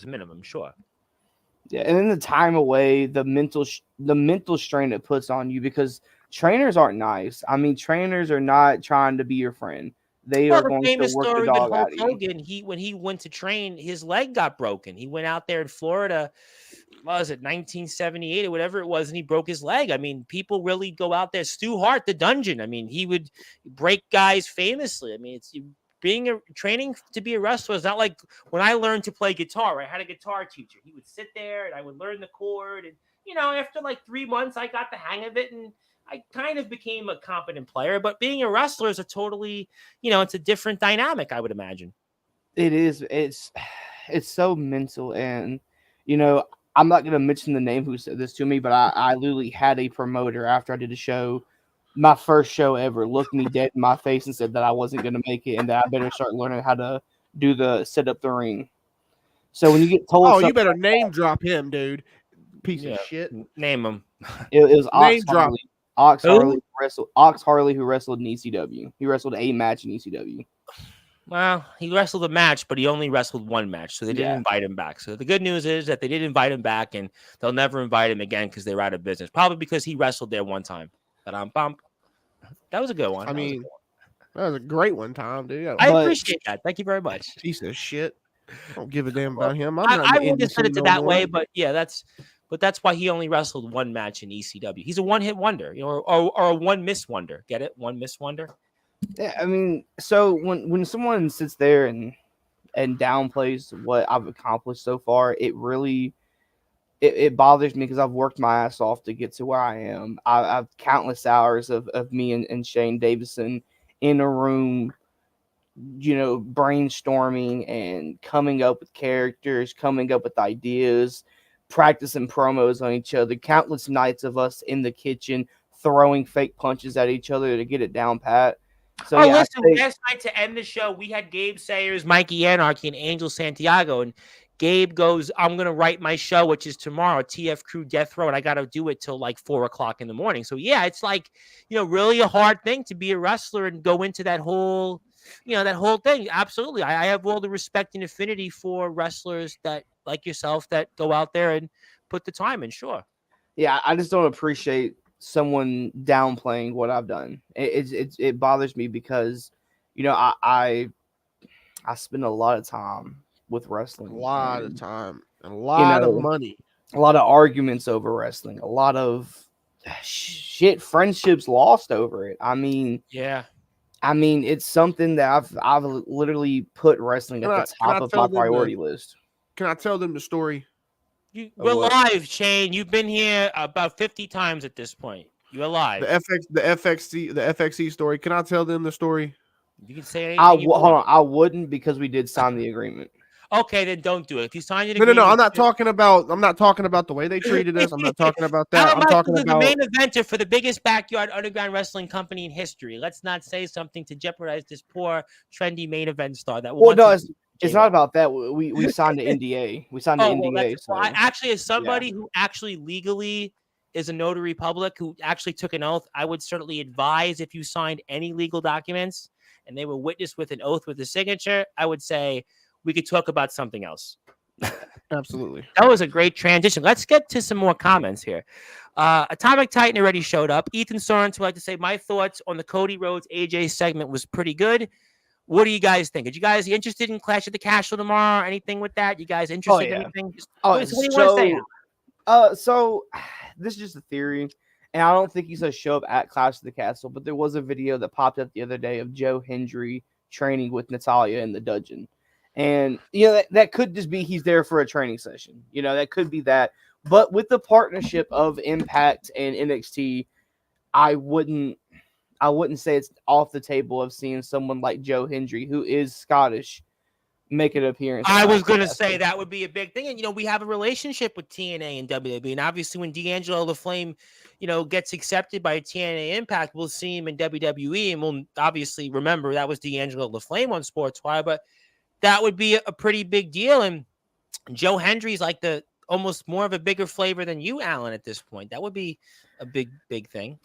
minimum, sure. Yeah, and then the time away, the mental strain it puts on you because trainers aren't nice. I mean, trainers are not trying to be your friend. They Well, are the going to famous work the story with dog Hulk out of you. Hogan, when he went to train, his leg got broken. He went out there in Florida, what was it, 1978 or whatever it was, and he broke his leg. I mean, people really go out there. Stu Hart, the Dungeon. I mean, he would break guys famously. I mean, it's training to be a wrestler is not like when I learned to play guitar. I had a guitar teacher. He would sit there and I would learn the chord, and after like 3 months, I got the hang of it, and I kind of became a competent player. But being a wrestler is a totally, it's a different dynamic, I would imagine. It is. It's so mental, and I'm not gonna mention the name who said this to me, but I literally had a promoter after I did a show, my first show ever, looked me dead in my face and said that I wasn't gonna make it and that I better start learning how to set up the ring. So when you get told, oh, you better name drop him, dude. Piece of shit. Name him. It was Name drop. Ox Harley who wrestled in ECW. He wrestled a match in ECW. Well, he wrestled a match, but he only wrestled one match, so they didn't invite him back. So the good news is that they did invite him back, and they'll never invite him again because they're out of business. Probably because he wrestled there one time. That was a good one. I mean, that was a great one, Tom, dude. I appreciate that. Thank you very much. Piece of shit. I don't give a damn about him. I wouldn't have said it that way, but yeah, that's why he only wrestled one match in ECW. He's a one-hit wonder, or a one-miss wonder. Get it? One-miss wonder. Yeah, I mean, so when someone sits there and downplays what I've accomplished so far, it really it bothers me because I've worked my ass off to get to where I am. I've countless hours of me and Shane Davison in a room, brainstorming and coming up with characters, coming up with ideas, practicing promos on each other. Countless nights of us in the kitchen throwing fake punches at each other to get it down pat. So listen, last night to end the show, we had Gabe Sayers, Mikey Anarchy, and Angel Santiago. And Gabe goes, I'm going to write my show, which is tomorrow, TF Crew Death Row, and I got to do it till like 4 o'clock in the morning. So, yeah, it's like, really a hard thing to be a wrestler and go into that whole, that whole thing. Absolutely. I have all the respect and affinity for wrestlers that, like yourself, that go out there and put the time in, sure. Yeah, I just don't appreciate someone downplaying what I've done. It bothers me because, I spend a lot of time with wrestling. A lot of time. A lot of money. A lot of arguments over wrestling. A lot of friendships lost over it. I mean, yeah. It's something that I've literally put wrestling at the top of my priority list. Can I tell them the story? We're live, Shane. You've been here about 50 times at this point. You're alive. The FXC story. Can I tell them the story? You can say anything. Hold on. I wouldn't because we did sign the agreement. Okay, then don't do it. If you signed an agreement, no. I'm not talking about the way they treated us. I'm not talking about that. I'm talking about the main eventer for the biggest backyard underground wrestling company in history. Let's not say something to jeopardize this poor, trendy main event star. It's not about that. We signed an NDA. We signed an NDA. I actually, as somebody who actually legally is a notary public who actually took an oath, I would certainly advise if you signed any legal documents and they were witnessed with an oath with a signature, I would say we could talk about something else. Absolutely. That was a great transition. Let's get to some more comments here. Atomic Titan already showed up. Ethan Sorens would like to say my thoughts on the Cody Rhodes AJ segment was pretty good. What do you guys think? Are you guys interested in Clash of the Castle tomorrow? Anything with that? You guys interested in anything? What do you want to say now? So this is just a theory, and I don't think he's going to show up at Clash of the Castle, but there was a video that popped up the other day of Joe Hendry training with Natalya in the dungeon. And, that could just be he's there for a training session. That could be that. But with the partnership of Impact and NXT, I wouldn't say it's off the table of seeing someone like Joe Hendry, who is Scottish, make an appearance. I was going to say that would be a big thing. And, we have a relationship with TNA and WWE. And obviously when D'Angelo LaFlame, gets accepted by TNA Impact, we'll see him in WWE. And we'll obviously remember that was D'Angelo LaFlame on Sportswire. But that would be a pretty big deal. And Joe Hendry's like almost more of a bigger flavor than you, Alan, at this point. That would be a big, big thing.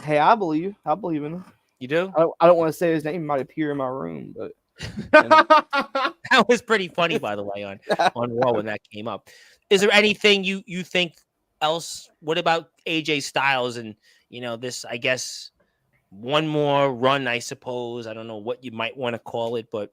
Hey, I believe in him. You do? I don't want to say his name. He might appear in my room, but That was pretty funny, by the way, on Raw when that came up. Is there anything you think else? What about AJ Styles and this? I guess one more run, I suppose. I don't know what you might want to call it, but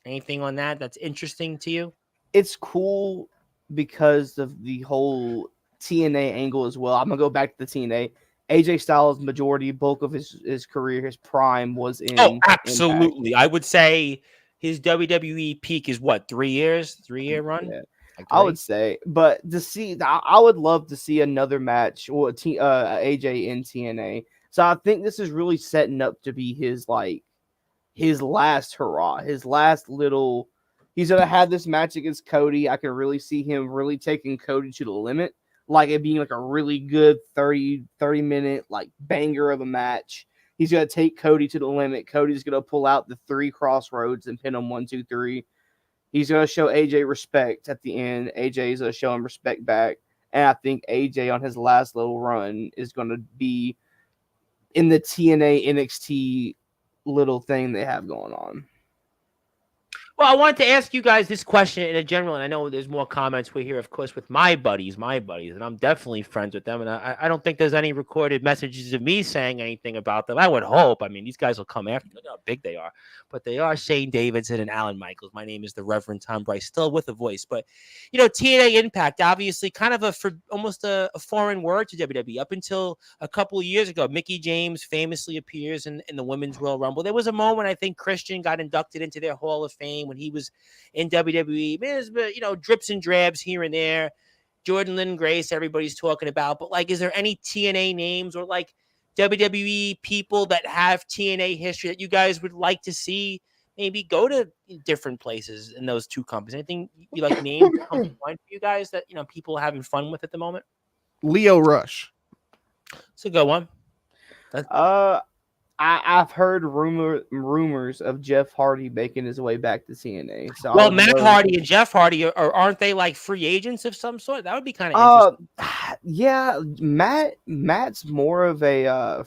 anything on that's interesting to you? It's cool because of the whole TNA angle as well. I'm gonna go back to the TNA. AJ Styles' majority bulk of his career, his prime was in absolutely. Impact. I would say his WWE peak is what, 3 years, 3-year run. Yeah. Like I would say, but to see, I would love to see another match or AJ in TNA. So I think this is really setting up to be his last hurrah, his last little. He's gonna have this match against Cody. I can really see him really taking Cody to the limit, like it being like a really good 30 minute like banger of a match. He's gonna take Cody to the limit. Cody's gonna pull out the 3 crossroads and pin him 1, 2, 3. He's going to show AJ respect at the end. AJ's going to show him respect back. And I think AJ on his last little run is going to be in the TNA NXT little thing they have going on. Well, I wanted to ask you guys this question in a general, and I know there's more comments we hear, of course, with my buddies, and I'm definitely friends with them, and I don't think there's any recorded messages of me saying anything about them. I would hope. I mean, these guys will come after me. Look how big they are. But they are Shane Davidson and Alan Michaels. My name is the Reverend Tom Bryce, still with a voice. But, TNA Impact, obviously kind of almost a foreign word to WWE. Up until a couple of years ago, Mickie James famously appears in the Women's Royal Rumble. There was a moment, I think, Christian got inducted into their Hall of Fame when he was in WWE. There's, drips and drabs here and there. Jordan Lynn Grace, everybody's talking about. But, is there any TNA names or, WWE people that have TNA history that you guys would like to see maybe go to different places in those two companies? Anything you like names come to mind for you guys that, people are having fun with at the moment? Leo Rush. It's a good one. I've heard rumors of Jeff Hardy making his way back to TNA. So well, Matt Hardy and Jeff Hardy aren't they like free agents of some sort? That would be kind of interesting. Yeah, Matt's more of a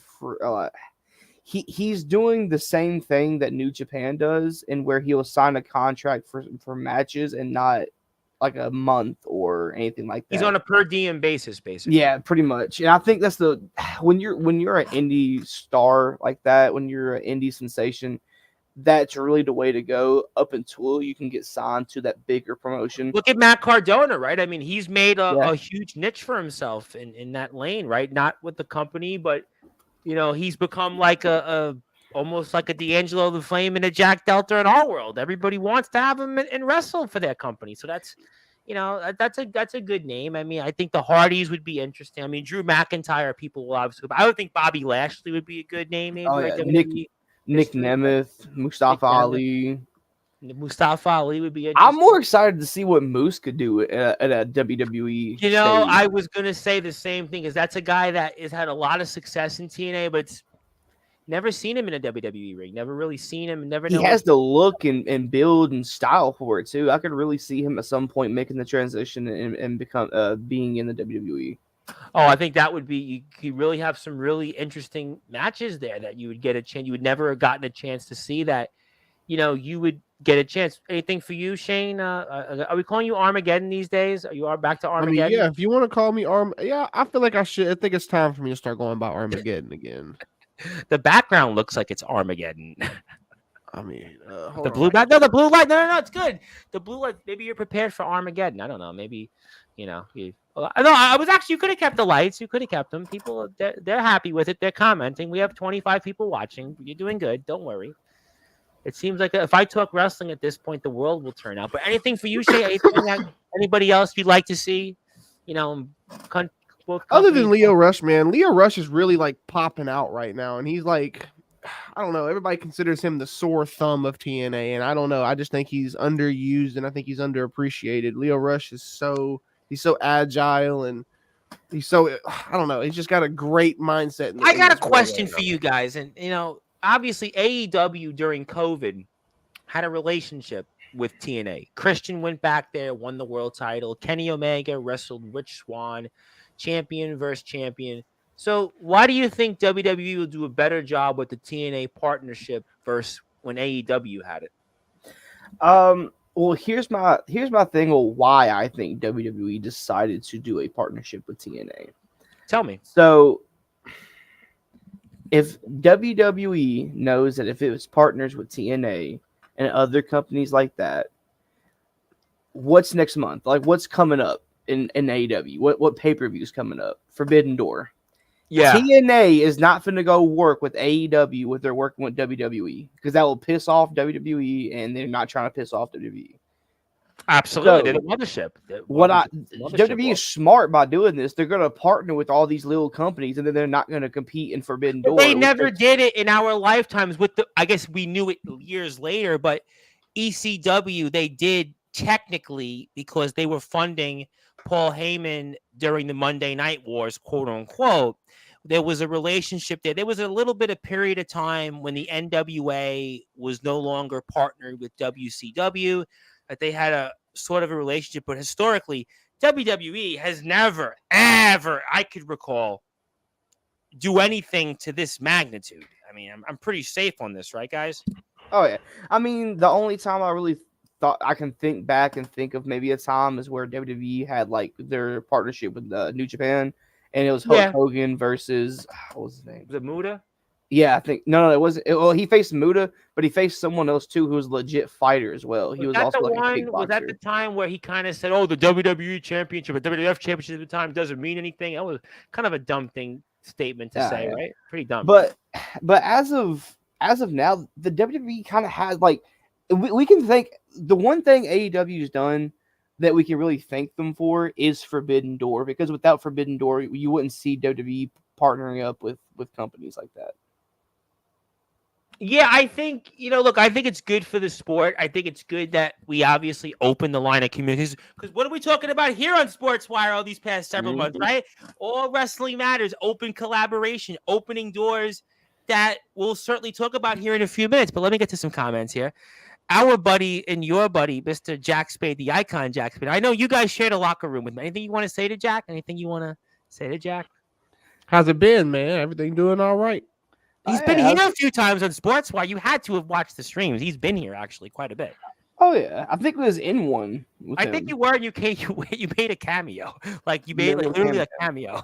he's doing the same thing that New Japan does, and where he will sign a contract for matches and not like a month or anything like that. He's on a per diem basis, basically. Yeah, pretty much. And I think that's when you're an indie star like that, when you're an indie sensation, that's really the way to go up until you can get signed to that bigger promotion. Look at Matt Cardona, right? I mean, he's made a huge niche for himself in that lane, right? Not with the company, but he's become like a almost like a D'Angelo the Flame and a Jack Delta in our world. Everybody wants to have him and wrestle for their company. So that's, that's a good name. I mean, I think the Hardys would be interesting. I mean, Drew McIntyre, people will obviously, but I would think Bobby Lashley would be a good name. Maybe, Nick Nemeth, Mustafa Ali. Mustafa Ali would be interesting. I'm more excited to see what Moose could do at a WWE. stage. I was going to say the same thing, because that's a guy that has had a lot of success in TNA, but it's never seen him in a WWE ring. Never really seen him. He has the look and build and style for it too. I could really see him at some point making the transition and become being in the WWE. Oh, I think that would be. You could really have some really interesting matches there that you would get a chance. You would never have gotten a chance to see that. You would get a chance. Anything for you, Shane? Are we calling you Armageddon these days? Are you back to Armageddon? I mean, yeah. If you want to call me I feel like I should. I think it's time for me to start going by Armageddon again. The background looks like it's Armageddon. I mean, the blue light. No, the blue light. No, it's good. The blue light. Maybe you're prepared for Armageddon. I don't know. Maybe, no. I was actually. You could have kept the lights. You could have kept them. People, they're happy with it. They're commenting. We have 25 people watching. You're doing good. Don't worry. It seems like if I talk wrestling at this point, the world will turn out. But anything for you, Shay? Anybody else you'd like to see? Other than Leo Rush, man, Leo Rush is really like popping out right now, and he's like, I don't know. Everybody considers him the sore thumb of TNA, and I don't know. I just think he's underused, and I think he's underappreciated. Leo Rush is he's so agile, and he's so, I don't know. He's just got a great mindset. I got a question for you guys, and obviously AEW during COVID had a relationship with TNA. Christian went back there, won the world title. Kenny Omega wrestled Rich Swann. Champion versus champion. So why do you think WWE will do a better job with the TNA partnership versus when AEW had it? Well, here's my thing on why I think WWE decided to do a partnership with TNA. Tell me. So, if WWE knows that if it was partners with TNA and other companies like that, what's next month? Like, what's coming up in AEW? What pay-per-view is coming up? Forbidden Door. Yeah, TNA is not going to go work with AEW if they're working with WWE because that will piss off WWE, and they're not trying to piss off WWE. absolutely. They're the So, mothership. WWE is smart by doing this. They're going to partner with all these little companies, and then they're not going to compete in Forbidden Door. They never did it in our lifetimes. I guess we knew it years later, but ECW they did technically because they were funding Paul Heyman during the Monday Night Wars, quote unquote. There was a relationship there. There was a little bit of period of time when the NWA was no longer partnered with WCW, that they had a sort of a relationship. But historically, WWE has never, ever, I could recall, do anything to this magnitude. I mean, I'm pretty safe on this, right, guys? Oh yeah. I mean, the only time I really thought I can think back and think of maybe a time is where WWE had like their partnership with New Japan, and it was Hulk Hogan versus what was his name? Was it Muda? Yeah, I think no, it wasn't. Well, he faced Muda, but he faced someone else too who was a legit fighter as well. He was also like a kickboxer. Was that the time where he kind of said, "Oh, the WWE Championship or WWF Championship at the time doesn't mean anything"? That was kind of a dumb statement to say, right? Pretty dumb. But as of now, the WWE kind of has like we can thank the one thing AEW's done that we can really thank them for is Forbidden Door, because without Forbidden Door, you wouldn't see WWE partnering up with companies like that. Yeah, I think, look, I think it's good for the sport. I think it's good that we obviously open the line of communities, because what are we talking about here on Sportswire all these past several months, right? All wrestling matters, open collaboration, opening doors that we'll certainly talk about here in a few minutes. But let me get to some comments here. Our buddy and your buddy, Mr. Jack Spade, the icon Jack Spade. I know you guys shared a locker room with me. Anything you want to say to Jack? Anything you want to say to Jack? How's it been, man? Everything doing all right? He's been here a few times on Sportswire. You had to have watched the streams. He's been here actually quite a bit. Oh yeah, I think it was in one. I think you were. You made a cameo. Like you made literally a cameo.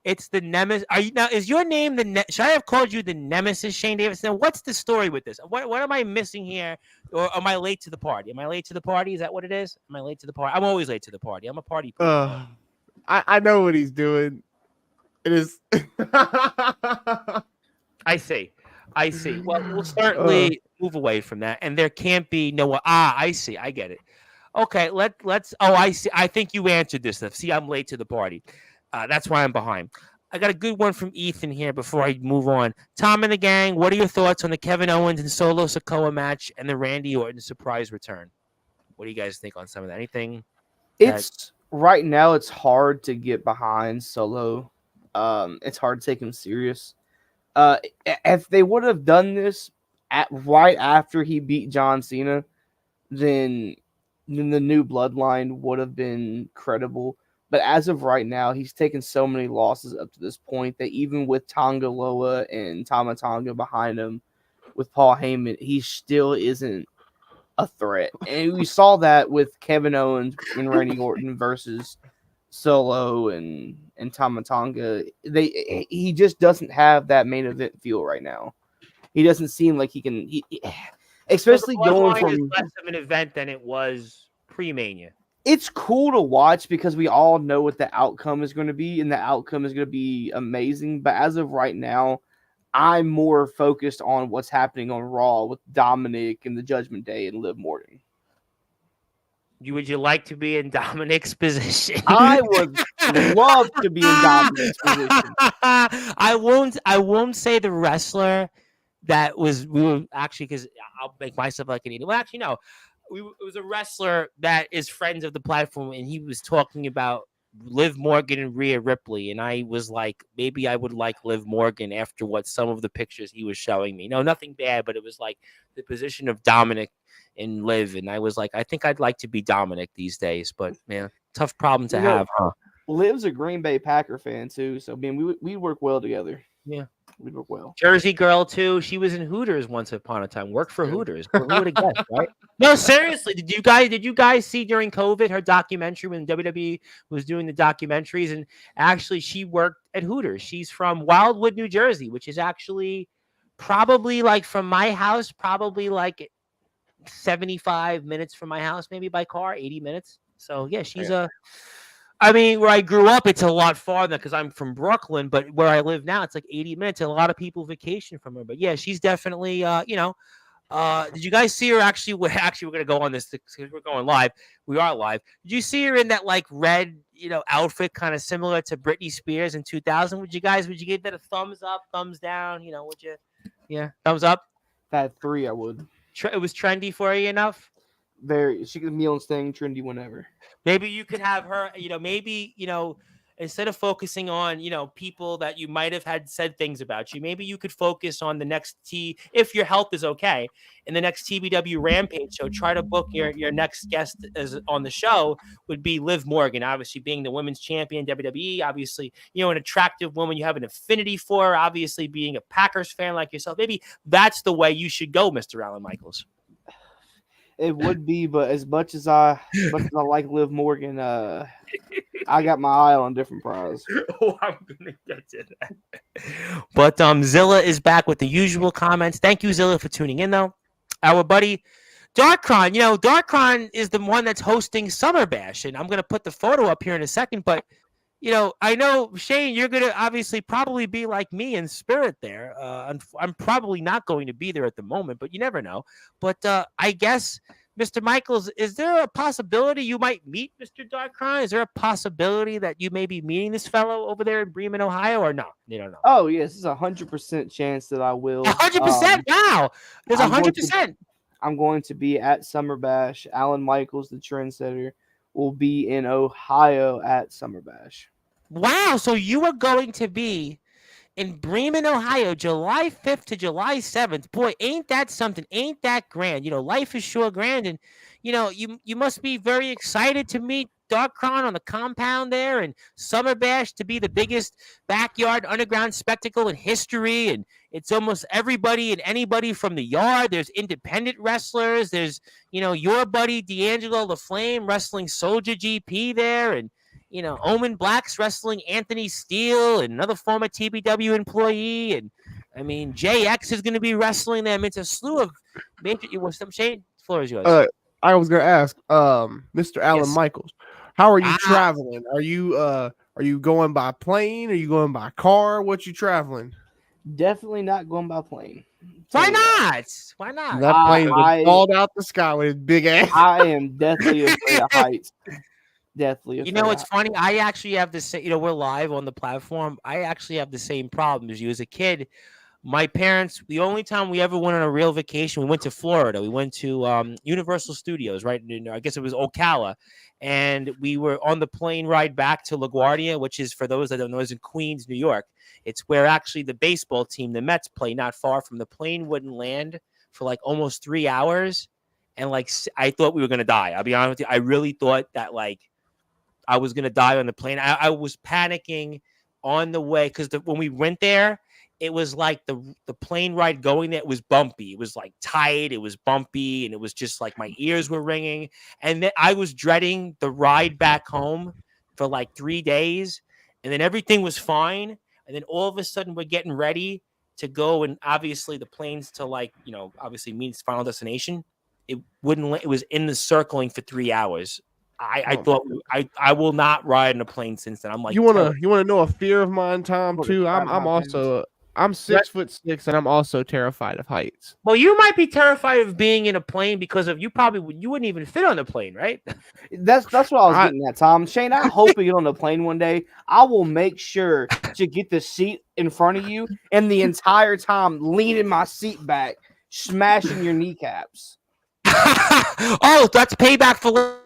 It's the Nemesis. Are you now? Is your name should I have called you the Nemesis, Shane Davis? Now, what's the story with this? What am I missing here? Or am I late to the party? Am I late to the party? Is that what it is? Am I late to the party? I'm always late to the party. I'm a party. I know what he's doing. It is. I see. Well, we'll certainly move away from that, and there can't be no. I see. I get it. Okay, let's. Oh, I see. I think you answered this stuff. See, I'm late to the party. That's why I'm behind. I got a good one from Ethan here before I move on. Tom and the gang, what are your thoughts on the Kevin Owens and Solo Sikoa match and the Randy Orton surprise return? What do you guys think on some of that? Anything? It's right now. It's hard to get behind Solo. It's hard to take him serious. If they would have done this right after he beat John Cena, then the new bloodline would have been credible. But as of right now, he's taken so many losses up to this point that even with Tonga Loa and Tama Tonga behind him, with Paul Heyman, he still isn't a threat. And we saw that with Kevin Owens and Randy Orton versus Solo and Tama Tonga. He just doesn't have that main event feel right now. He doesn't seem like he can. Especially going from less of an event than it was pre-Mania. It's cool to watch because we all know what the outcome is going to be, and the outcome is going to be amazing. But as of right now, I'm more focused on what's happening on Raw with Dominic and the Judgment Day and Liv Morgan. Would you like to be in Dominic's position? I would love to be in Dominic's position. I won't say the wrestler that was. We were actually, because I'll make myself like an idiot. Well, actually, no. It was a wrestler that is friends of the platform, and he was talking about Liv Morgan and Rhea Ripley, and I was like, maybe I would like Liv Morgan after what some of the pictures he was showing me. No, nothing bad, but it was like the position of Dominic and Liv, and I was like, I think I'd like to be Dominic these days, but man, tough problem to have, huh? Liv's a Green Bay Packer fan too, so I mean, we work well together. Yeah, We look well. Jersey girl too. She was in Hooters once upon a time. Worked for Yeah. Hooters. Who would have guessed, right? No, seriously. Did you guys see during COVID her documentary when WWE was doing the documentaries? And actually, she worked at Hooters. She's from Wildwood, New Jersey, which is actually probably like from my house, probably like 75 minutes from my house, maybe by car, 80 minutes. So yeah, she's I mean, where I grew up, it's a lot farther because I'm from Brooklyn, but where I live now, it's like 80 minutes. And a lot of people vacation from her. But yeah, she's definitely, did you guys see her? Actually, we're going to go on this because we're going live. We are live. Did you see her in that like red, outfit kind of similar to Britney Spears in 2000? Would you give that a thumbs up, thumbs down? Would you? Yeah, thumbs up. If I had 3, I would. It was trendy for you enough. She could meal and staying trendy whenever. Maybe you could have her, instead of focusing on, people that you might have had said things about you, maybe you could focus on the next if your health is okay, in the next TBW Rampage show. Try to book your next guest as on the show would be Liv Morgan, obviously being the women's champion WWE, obviously, an attractive woman you have an affinity for, obviously being a Packers fan like yourself. Maybe that's the way you should go, Mr. Alan Michaels. It would be, but as much as I like Liv Morgan, I got my eye on a different prize. Oh, I'm gonna get to that. But Zilla is back with the usual comments. Thank you, Zilla, for tuning in, though. Our buddy Darkron, Darkron is the one that's hosting Summer Bash, and I'm gonna put the photo up here in a second. But I know Shane, you're gonna obviously probably be like me in spirit there. I'm probably not going to be there at the moment, but you never know. But I guess, Mr. Michaels, is there a possibility you might meet Mr. Darkron? Is there a possibility that you may be meeting this fellow over there in Bremen, Ohio, or no? You don't know. Oh yes, there's 100% chance that I will. 100%. Wow, there's 100%. I'm going to be at Summer Bash. Alan Michaels, the trendsetter, will be in Ohio at Summer Bash. Wow, so you are going to be in Bremen, Ohio, July 5th to July 7th. Boy, ain't that something? Ain't that grand? Life is sure grand, and you must be very excited to meet Darkron on the compound there, and Summer Bash to be the biggest backyard underground spectacle in history. And it's almost everybody and anybody from the yard. There's independent wrestlers. There's your buddy D'Angelo the Flame wrestling Soldier GP there, and Omen Black's wrestling Anthony Steele, and another former TBW employee, and I mean JX is going to be wrestling them. It's a slew of major. What's up, Shane? The floor is yours. I was going to ask, Mr. Alan Yes. Michaels, how are you traveling? Are you going by plane? Are you going by car? What you traveling? Definitely not going by plane. Why not? Why not? That plane called out the sky with his big ass. I am deathly afraid of heights. Deathly. It's funny. I actually have the same. We're live on the platform. I actually have the same problem as you. As a kid, my parents. The only time we ever went on a real vacation, we went to Florida. We went to Universal Studios, right? I guess it was Ocala, and we were on the plane ride back to LaGuardia, which is, for those that don't know, is in Queens, New York. It's where actually the baseball team, the Mets, play. Not far from the plane. Wouldn't land for like almost 3 hours, and like I thought we were gonna die. I'll be honest with you. I really thought that I was going to die on the plane. I was panicking on the way because when we went there, it was like the plane ride going there was bumpy. It was like tight. It was bumpy. And it was just like my ears were ringing. And then I was dreading the ride back home for like 3 days. And then everything was fine. And then all of a sudden we're getting ready to go. And obviously the planes to obviously meet its final destination. It was in the circling for 3 hours. I thought I will not ride in a plane since then. I'm like, you wanna know a fear of mine, Tom? Too. I'm 6'6" and I'm also terrified of heights. Well, you might be terrified of being in a plane because of you wouldn't even fit on the plane, right? That's what I was getting at, Tom. Shane, I hope you get on the plane one day. I will make sure to get the seat in front of you and the entire time leaning my seat back, smashing your kneecaps. Oh, that's payback for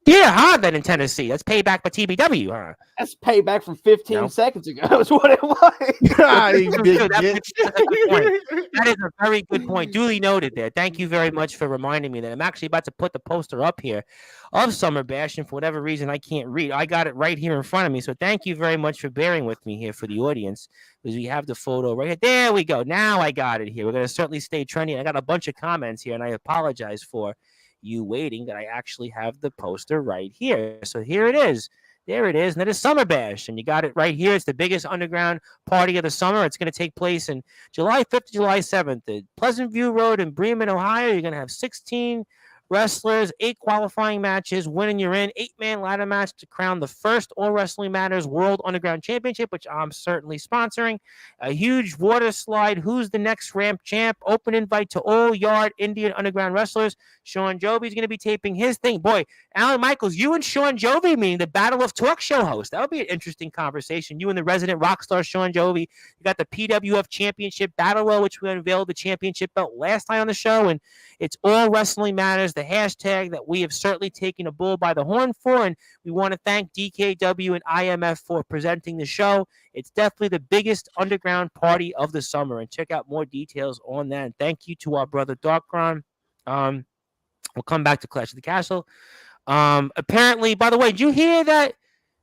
Here, huh? Then in Tennessee, that's payback by TBW, huh? That's payback from 15 seconds ago. Is what it was. You big That's a good point. That is a very good point. Duly noted there. Thank you very much for reminding me that I'm actually about to put the poster up here of Summer Bash, and for whatever reason I can't read. I got it right here in front of me. So thank you very much for bearing with me here for the audience, because we have the photo right here. There we go. Now I got it here. We're going to certainly stay trendy. I got a bunch of comments here, and I apologize for you waiting that I actually have the poster right here. So here it is. There it is. And that is Summer Bash. And you got it right here. It's the biggest underground party of the summer. It's going to take place in July 5th to July 7th at Pleasant View Road in Bremen, Ohio. You're going to have 16 wrestlers, 8 qualifying matches. Winning, you're in. 8-man ladder match to crown the first All Wrestling Matters World Underground Championship, which I'm certainly sponsoring. A huge water slide. Who's the next ramp champ? Open invite to all Yard Indian Underground wrestlers. Sean Jovi's going to be taping his thing. Boy, Alan Michaels, you and Sean Jovi meaning the Battle of Talk Show host. That would be an interesting conversation. You and the resident rock star Sean Jovi. You got the PWF Championship Battle Royal, which we unveiled the championship belt last time on the show, and it's All Wrestling Matters, the hashtag that we have certainly taken a bull by the horn for, and we want to thank DKW and IMF for presenting the show. It's definitely the biggest underground party of the summer, and check out more details on that. And thank you to our brother Darkron. We'll come back to Clash of the Castle. Apparently, by the way, did you hear that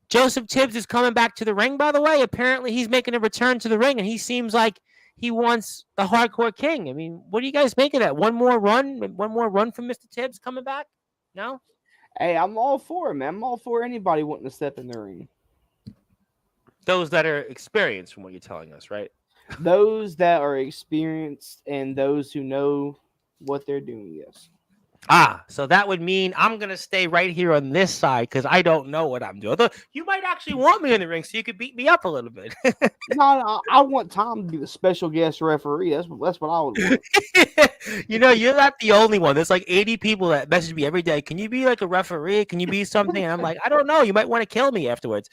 Joseph Tibbs is coming back to the ring, by the way? Apparently, he's making a return to the ring, and he seems like he wants the Hardcore King. I mean, what do you guys make of that? One more run from Mr. Tibbs coming back? No? Hey, I'm all for it, man. I'm all for anybody wanting to step in the ring. Those that are experienced, from what you're telling us, right? Those that are experienced and those who know what they're doing, yes. So that would mean I'm going to stay right here on this side because I don't know what I'm doing. Although you might actually want me in the ring so you could beat me up a little bit. No, I want Tom to be the special guest referee. That's what I would want. You're not the only one. There's like 80 people that message me every day. Can you be like a referee? Can you be something? And I'm like, I don't know. You might want to kill me afterwards.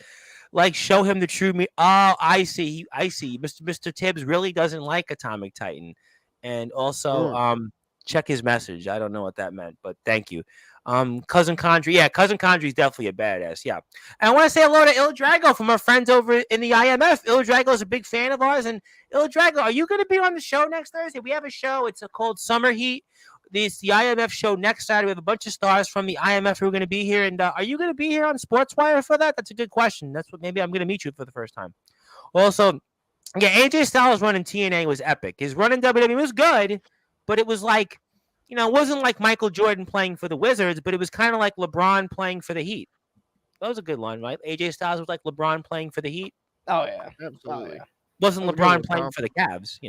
Like, show him the true me. Oh, I see. Mr. Tibbs really doesn't like Atomic Titan. And also, check his message. I don't know what that meant, but thank you. Cousin Condry. Yeah, Cousin Condry is definitely a badass. Yeah. And I want to say hello to Il Drago from our friends over in the IMF. Il Drago is a big fan of ours. And Il Drago, are you going to be on the show next Thursday? We have a show. It's called Summer Heat. It's the IMF show next Saturday. We have a bunch of stars from the IMF who are going to be here. And are you going to be here on Sportswire for that? That's a good question. That's what maybe I'm going to meet you for the first time. Also, yeah, AJ Styles running TNA was epic. His run in WWE was good, but it was like, it wasn't like Michael Jordan playing for the Wizards, but it was kind of like LeBron playing for the Heat. That was a good line, right? AJ Styles was like LeBron playing for the Heat. Oh, yeah. Absolutely. Oh, yeah. Wasn't LeBron playing for the Cavs,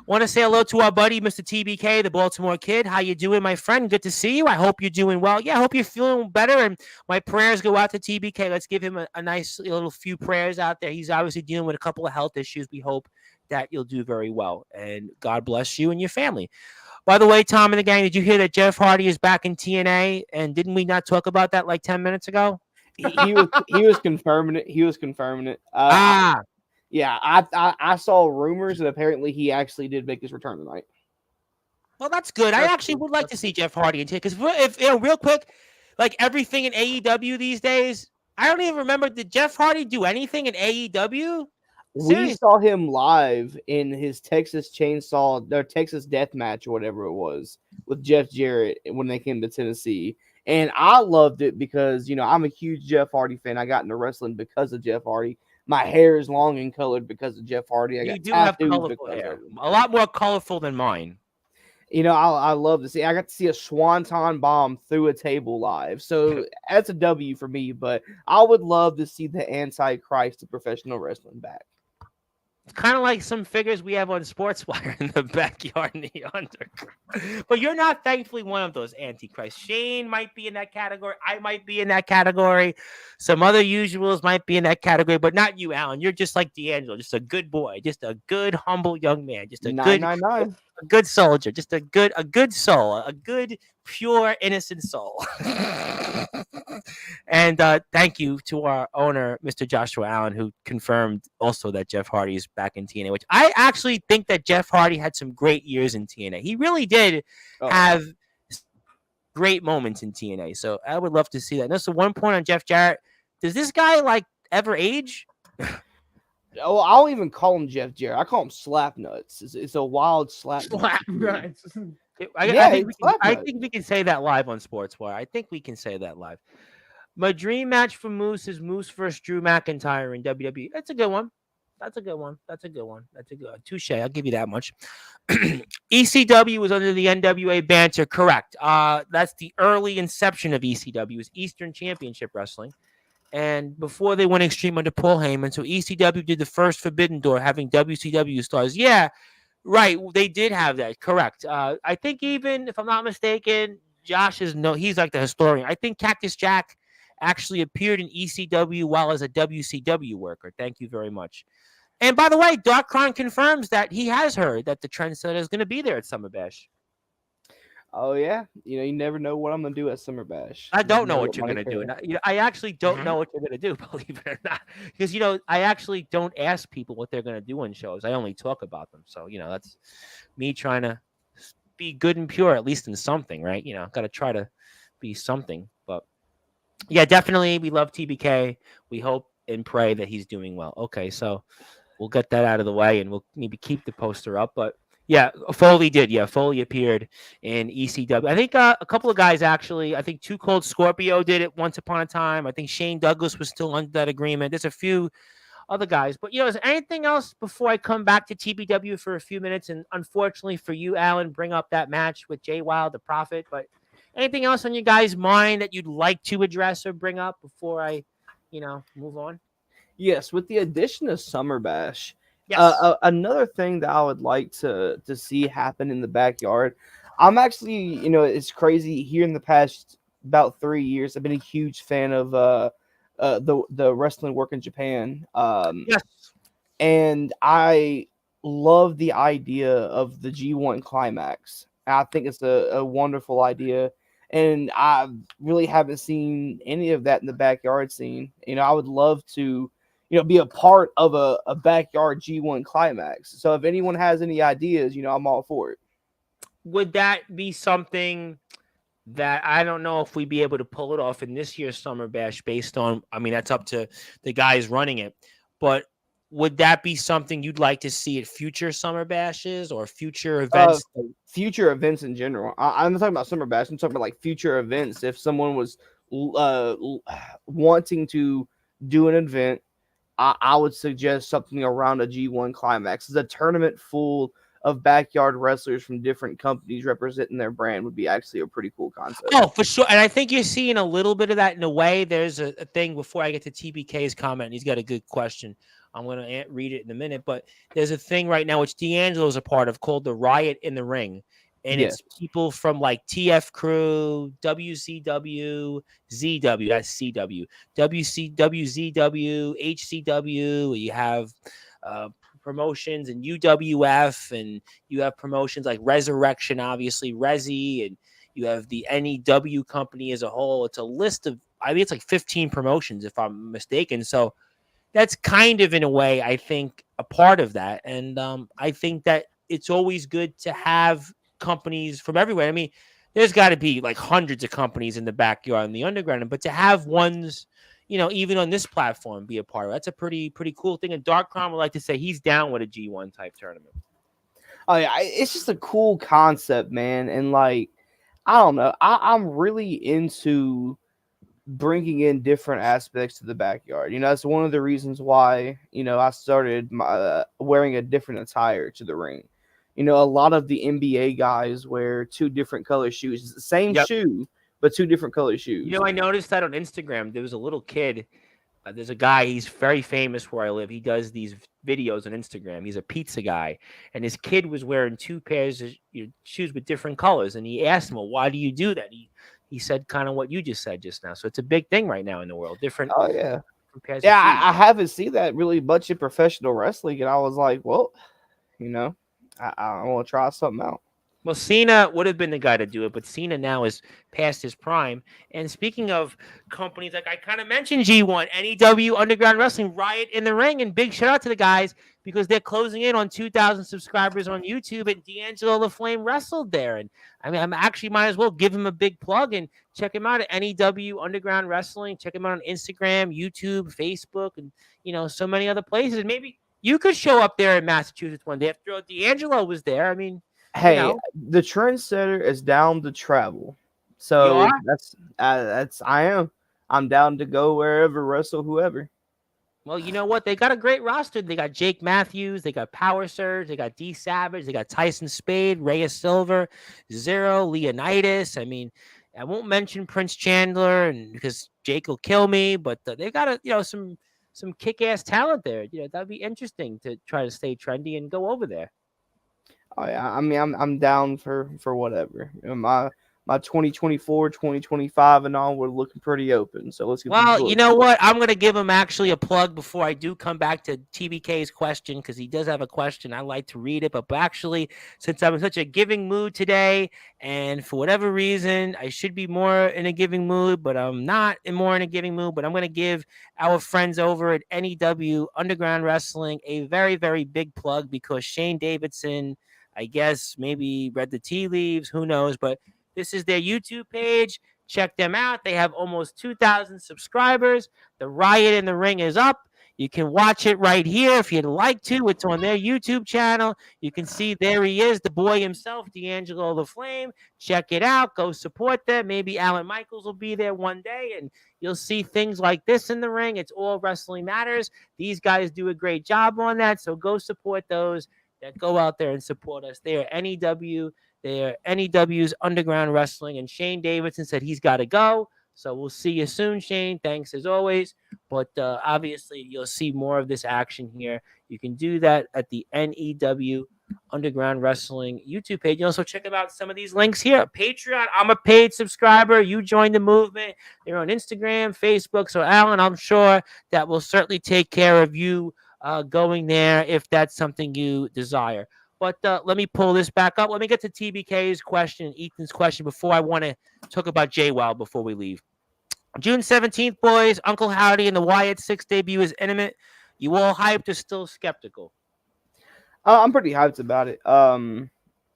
Want to say hello to our buddy, Mr. TBK, the Baltimore Kid. How you doing, my friend? Good to see you. I hope you're doing well. Yeah, I hope you're feeling better, and my prayers go out to TBK. Let's give him a nice little few prayers out there. He's obviously dealing with a couple of health issues. We hope that you'll do very well, and God bless you and your family. By the way, Tom and the gang, did you hear that Jeff Hardy is back in TNA? And didn't we not talk about that like 10 minutes ago? He was confirming it. Yeah, I saw rumors that apparently he actually did make his return tonight. Well, that's good. I actually would like to see Jeff Hardy in TNA because if real quick, like everything in AEW these days, I don't even remember. Did Jeff Hardy do anything in AEW? We saw him live in his Texas Death Match or whatever it was with Jeff Jarrett when they came to Tennessee. And I loved it because, I'm a huge Jeff Hardy fan. I got into wrestling because of Jeff Hardy. My hair is long and colored because of Jeff Hardy. You do have colorful hair. A lot more colorful than mine. I love to see. I got to see a swanton bomb through a table live. So that's a W for me. But I would love to see the Antichrist of professional wrestling back. It's kind of like some figures we have on Sportswire in the backyard in the underground. But you're not, thankfully, one of those Antichrist. Shane might be in that category. I might be in that category. Some other usuals might be in that category, but not you, Alan. You're just like D'Angelo, just a good boy, just a good, humble young man, just a good soldier, just a good soul, a good, pure, innocent soul. And thank you to our owner, Mr. Joshua Allen, who confirmed also that Jeff Hardy is back in TNA, which I actually think that Jeff Hardy had some great years in TNA. He really did have great moments in TNA. So I would love to see that. And that's the one point on Jeff Jarrett. Does this guy like ever age? Oh, I don't even call him Jeff Jarrett. I call him Slapnuts. It's a wild slap. Nuts. I think we can say that live on Sportswire. I think we can say that live. My dream match for Moose is Moose versus Drew McIntyre in WWE. That's a good one. That's a good one. That's a good one. That's a good one. Touche. I'll give you that much. ECW was under the NWA banter. Correct. That's the early inception of ECW. Is Eastern Championship Wrestling. And before they went Extreme under Paul Heyman, so ECW did the first Forbidden Door, having WCW stars. Yeah, right. They did have that. Correct. I think even if I'm not mistaken, he's like the historian. I think Cactus Jack actually appeared in ECW while as a WCW worker. Thank you very much. And by the way, Darkron confirms that he has heard that the Trendsetter is going to be there at Summer Bash. Oh yeah, you never know what I'm gonna do at Summer Bash. I don't know what you're gonna do. I actually don't know what you're gonna do, believe it or not, because I actually don't ask people what they're gonna do on shows. I only talk about them. So that's me trying to be good and pure, at least in something, right? Got to try to be something. But yeah, definitely, we love TBK. We hope and pray that he's doing well. Okay, so we'll get that out of the way, and we'll maybe keep the poster up, but. Yeah, Foley did. Yeah, Foley appeared in ECW. I think a couple of guys actually. I think Too Cold Scorpio did it once upon a time. I think Shane Douglas was still under that agreement. There's a few other guys. But, is there anything else before I come back to TBW for a few minutes? And unfortunately for you, Alan, bring up that match with Jay Wild, the Prophet. But anything else on your guys' mind that you'd like to address or bring up before I, move on? Yes, with the addition of Summer Bash. Yes. Another thing that I would like to see happen in the backyard, I'm actually, it's crazy. Here in the past about 3 years, I've been a huge fan of the wrestling work in Japan. Yes. And I love the idea of the G1 Climax. I think it's a wonderful idea. And I really haven't seen any of that in the backyard scene. I would love to be a part of a backyard G1 Climax. So if anyone has any ideas, I'm all for it. Would that be something that I don't know if we'd be able to pull it off in this year's Summer Bash based on, that's up to the guys running it. But would that be something you'd like to see at future Summer Bashes or future events? Future events in general. I'm not talking about Summer Bash. I'm talking about like future events. If someone was wanting to do an event, I would suggest something around a G1 Climax. It's a tournament full of backyard wrestlers from different companies representing their brand would be actually a pretty cool concept. Oh, for sure. And I think you're seeing a little bit of that in a way. There's a thing before I get to TBK's comment. He's got a good question. I'm going to read it in a minute. But there's a thing right now, which D'Angelo's a part of, called the Riot in the Ring. And It's people from like TF Crew, WCW, ZW, that's CW, WCW, ZW, HCW. You have promotions and UWF, and you have promotions like Resurrection, obviously, Resi, and you have the NEW company as a whole. It's a list of, I think it's like 15 promotions, if I'm mistaken. So that's kind of, in a way, I think, a part of that. And I think that it's always good to have companies from everywhere. There's got to be like hundreds of companies in the backyard in the underground, but to have ones, even on this platform, be a part of, that's a pretty cool thing. And Darkron would like to say he's down with a G1 type tournament. Oh yeah, it's just a cool concept, man. And like, I don't know, I'm really into bringing in different aspects to the backyard. That's one of the reasons why I started wearing a different attire to the ring. A lot of the NBA guys wear two different color shoes. It's the same shoe, but two different color shoes. I noticed that on Instagram. There was a little kid. There's a guy. He's very famous where I live. He does these videos on Instagram. He's a pizza guy. And his kid was wearing two pairs of shoes with different colors. And he asked him, well, why do you do that? He said kind of what you just said just now. So it's a big thing right now in the world. Different. Oh, yeah. Different pairs of shoes. I haven't seen that really much in professional wrestling. And I was like, well, I want to try something out. Well, Cena would have been the guy to do it, but Cena now is past his prime. And speaking of companies, like I kind of mentioned, G1, NEW, Underground Wrestling, Riot in the Ring, and big shout out to the guys because they're closing in on 2,000 subscribers on YouTube. And D'Angelo the Flame wrestled there, and I mean, I'm actually might as well give him a big plug and check him out at NEW Underground Wrestling. Check him out on Instagram, YouTube, Facebook, and so many other places. And maybe you could show up there in Massachusetts one day. After all, D'Angelo was there. I mean. You Hey, know, the trendsetter is down to travel, you so are? that's I am. I'm down to go wherever, wrestle whoever. Well, you know what? They got a great roster. They got Jake Matthews, they got Power Surge, they got D Savage, they got Tyson Spade, Reyes Silver, Zero, Leonidas. I mean, I won't mention Prince Chandler and because Jake will kill me, but they got some kick-ass talent there. That'd be interesting to try to stay trendy and go over there. Oh yeah, I mean I'm down for whatever. My 2024, 2025 and all, we're looking pretty open. So let's get these Well, you booked. know what? I'm going to give him actually a plug before I do come back to TBK's question because he does have a question. I like to read it. But actually, since I'm in such a giving mood today, and for whatever reason, I should be more in a giving mood, but I'm not more in a giving mood. But I'm going to give our friends over at NEW Underground Wrestling a very, very big plug because Shane Davidson, I guess, maybe read the tea leaves. Who knows? But this is their YouTube page. Check them out. They have almost 2,000 subscribers. The Riot in the Ring is up. You can watch it right here if you'd like to. It's on their YouTube channel. You can see there he is, the boy himself, D'Angelo the Flame. Check it out. Go support them. Maybe Alan Michaels will be there one day, and you'll see things like this in the ring. It's all Wrestling Matters. These guys do a great job on that, so go support those that go out there and support us. They are NEW. They're NEW's Underground Wrestling, and Shane Davidson said he's got to go. So we'll see you soon, Shane. Thanks as always. But obviously, you'll see more of this action here. You can do that at the NEW Underground Wrestling YouTube page. You also check out some of these links here. Patreon. I'm a paid subscriber. You joined the movement. They're on Instagram, Facebook. So, Alan, I'm sure that will certainly take care of you going there if that's something you desire. But let me pull this back up. Let me get to TBK's question and Ethan's question before I want to talk about JWoww before we leave. June 17th, boys. Uncle Howdy and the Wyatt 6 debut is intimate. You all hyped or still skeptical? I'm pretty hyped about it. I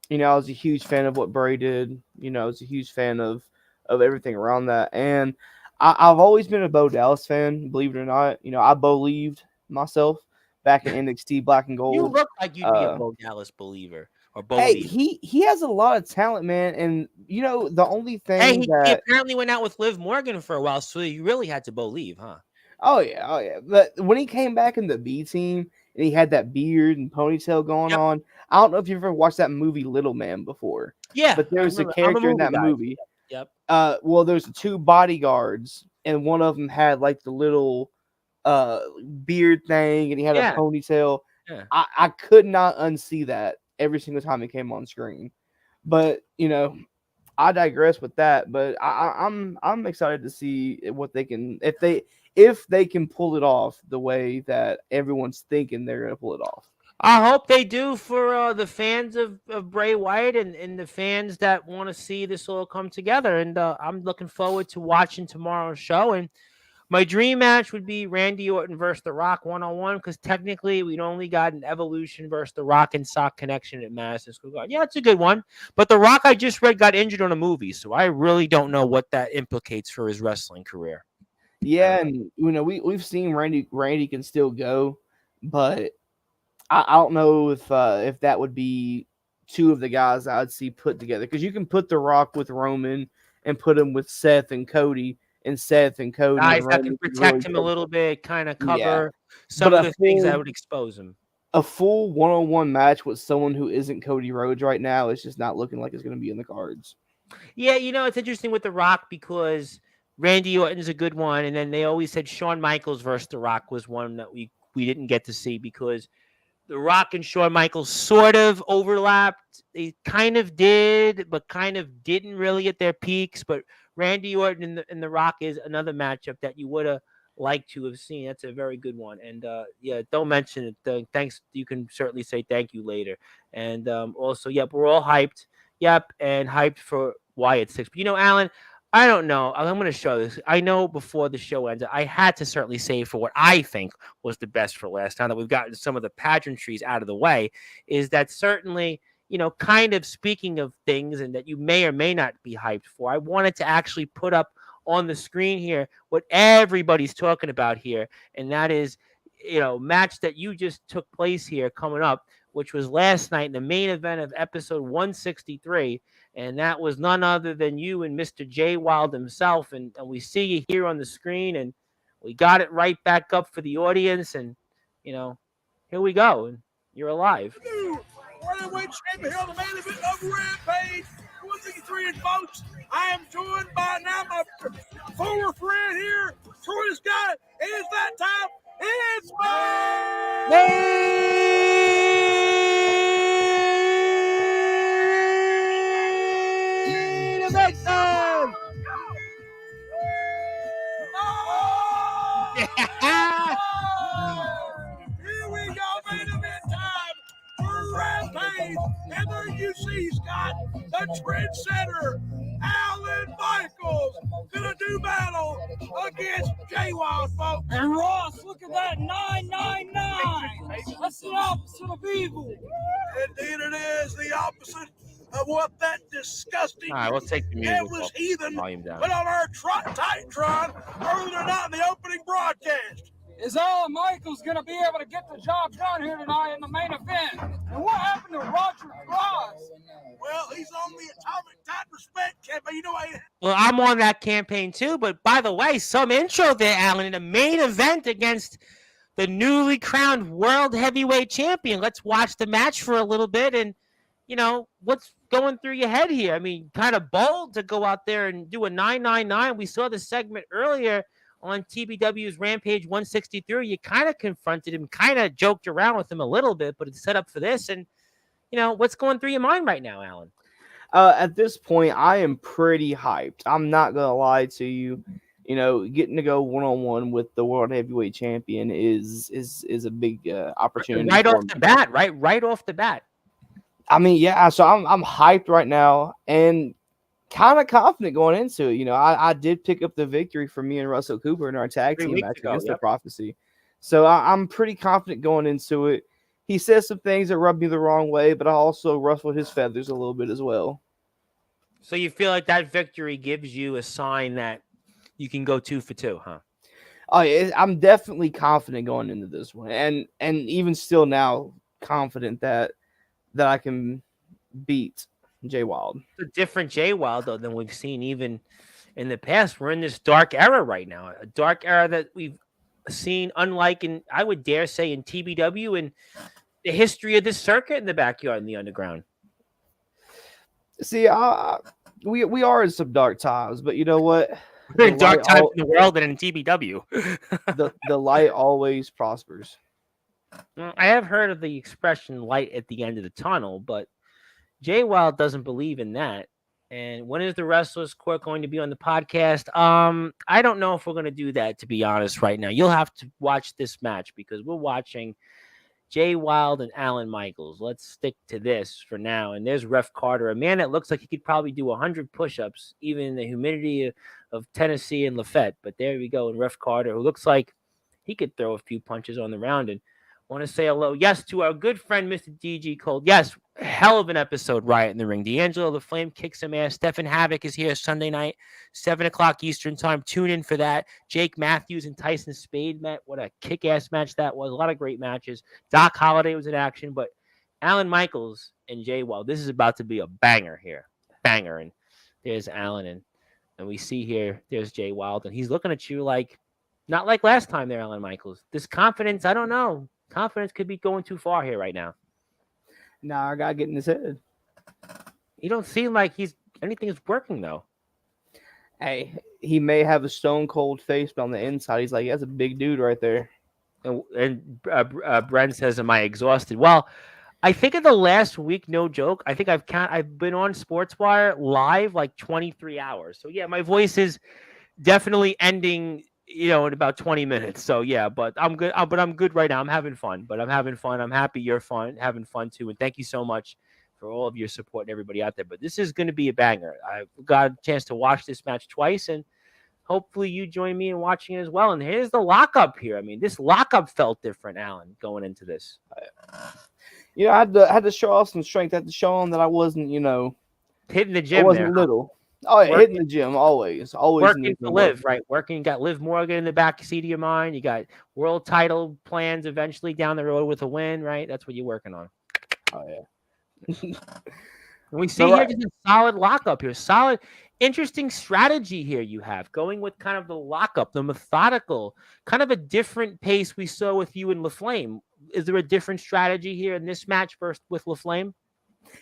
was a huge fan of what Bray did. I was a huge fan of everything around that, and I've always been a Bo Dallas fan. Believe it or not, I believed myself back in NXT Black and Gold. You look like you'd be a Bo Dallas believer or Bo. Hey, he has a lot of talent, man, and the only thing he apparently went out with Liv Morgan for a while, so you really had to believe, huh? Oh yeah. But when he came back in the B team and he had that beard and ponytail going on, I don't know if you've ever watched that movie Little Man before. Yeah, but there's a character in that movie. Yep. Well, there's 2 bodyguards, and one of them had like the little beard thing, and he had a ponytail. Yeah. I could not unsee that every single time it came on screen. But I digress with that. But I'm excited to see what they can if they can pull it off the way that everyone's thinking they're gonna pull it off. I hope they do for the fans of Bray Wyatt and the fans that want to see this all come together. And I'm looking forward to watching tomorrow's show. And my dream match would be Randy Orton versus The Rock 1-on-1 because technically we'd only got an Evolution versus The Rock and Sock Connection at Madison Square Garden. Yeah, it's a good one. But The Rock, I just read, got injured on a movie, so I really don't know what that implicates for his wrestling career. Yeah, and we've seen Randy can still go, but I don't know if that would be 2 of the guys I'd see put together because you can put The Rock with Roman and put him with Seth and Cody. And Seth and Cody. Guys that can protect him a little bit, kind of cover some of the things that would expose him. A full 1-on-1 match with someone who isn't Cody Rhodes right now is just not looking like it's going to be in the cards. Yeah, it's interesting with The Rock because Randy Orton's a good one, and then they always said Shawn Michaels versus The Rock was one that we didn't get to see because The Rock and Shawn Michaels sort of overlapped. They kind of did, but kind of didn't really at their peaks. But Randy Orton and the Rock is another matchup that you would have liked to have seen. That's a very good one. And don't mention it. Thanks. You can certainly say thank you later. And also, we're all hyped. Yep, and hyped for Wyatt 6. But Alan, I don't know. I'm going to show this. I know before the show ended, I had to certainly save for what I think was the best for last. Now that we've gotten some of the pageantries out of the way, is that certainly, kind of speaking of things and that you may or may not be hyped for, I wanted to actually put up on the screen here what everybody's talking about here, and that is, match that you just took place here coming up, which was last night in the main event of episode 163. And that was none other than you and Mr. J Wild himself. And we see you here on the screen, and we got it right back up for the audience. And, here we go. And you're alive. Worldwide champion here on the main event of Rampage 163. And folks, I am joined by now my former friend here, Troy Scott. It's that time. It's main event time! Here we go, main event time for Rampage. And there you see, Scott, the trendsetter, Alan Michaels, gonna do battle against J Wild, folks. And Ross, look at that 999. That's the opposite of evil. Indeed, it is the opposite of what that disgusting All right, we'll take the music headless heathen volume down. put on our Titantron earlier tonight in the opening broadcast. Is Alan Michaels going to be able to get the job done here tonight in the main event? And what happened to Roger Cross? Well, he's on the Atomic Titan Respect campaign. You know, Well, I'm on that campaign too. But by the way, some intro there, Alan, in the main event against the newly crowned world heavyweight champion. Let's watch the match for a little bit. And, what's going through your head here? I mean, kind of bold to go out there and do a 999. We saw the segment earlier on TBW's Rampage 163. You kind of confronted him, kind of joked around with him a little bit, but it's set up for this. And, what's going through your mind right now, Alan? At this point, I am pretty hyped. I'm not going to lie to you. Getting to go one-on-one with the world heavyweight champion is a big opportunity. Right off the bat, right? Right off the bat. I mean, yeah, so I'm hyped right now and kind of confident going into it. I did pick up the victory for me and Russell Cooper in our tag team match against the Prophecy. So I'm pretty confident going into it. He says some things that rub me the wrong way, but I also ruffled his feathers a little bit as well. So you feel like that victory gives you a sign that you can go 2 for 2, huh? Oh, yeah, I'm definitely confident going into this one. And even still now, confident that I can beat Jay Wild. It's a different Jay Wild, though, than we've seen even in the past. We're in this dark era right now, a dark era that we've seen unlike in, I would dare say, in TBW and the history of this circuit in the backyard in the underground. See, we are in some dark times, but you know what? We're in dark times in the world and in TBW. the light always prospers. I have heard of the expression light at the end of the tunnel, but Jay Wild doesn't believe in that. And when is the Wrestlers Court going to be on the podcast? I don't know if we're going to do that, to be honest, right now. You'll have to watch this match because we're watching Jay Wild and Alan Michaels. Let's stick to this for now. And there's Ref Carter, a man that looks like he could probably do 100 push-ups, even in the humidity of Tennessee and Lafayette. But there we go. And Ref Carter, who looks like he could throw a few punches on the round. And want to say hello, yes, to our good friend, Mr. DG Cole. Yes, hell of an episode, Riot in the Ring. D'Angelo the Flame kicks some ass. Stephen Havoc is here Sunday night, 7 o'clock Eastern time. Tune in for that. Jake Matthews and Tyson Spade met. What a kick-ass match that was. A lot of great matches. Doc Holliday was in action, but Alan Michaels and Jay Wild, this is about to be a banger here. Banger. And there's Alan, and we see here, there's Jay Wild, and he's looking at you like, not like last time there, Alan Michaels. This confidence, I don't know. Confidence could be going too far here right now. Nah, I gotta get in his head. You don't seem like anything is working though. Hey, he may have a stone cold face, but on the inside, he's like, that's a big dude right there. And Brent says, "Am I exhausted?" Well, I think in the last week, no joke, I think I've been on Sportswire live like 23 hours. So yeah, my voice is definitely ending, in about 20 minutes. So yeah, but I'm good. But I'm good right now. I'm having fun. I'm happy you're having fun too. And thank you so much for all of your support and everybody out there. But this is going to be a banger. I got a chance to watch this match twice, and hopefully you join me in watching it as well. And here's the lockup here. I mean, this lockup felt different, Alan, going into this. I had to show off some strength. I had to show them that I wasn't, Hitting the I gym wasn't there. little. Oh, yeah, hitting the gym always Working to live, right? Working. You got Liv Morgan in the back seat of your mind. You got world title plans eventually down the road with a win, right? That's what you're working on. Oh, yeah. And we see here just a solid lockup here. Solid, interesting strategy here you have. Going with kind of the lockup, the methodical, kind of a different pace we saw with you and LaFlame. Is there a different strategy here in this match first with LaFlame?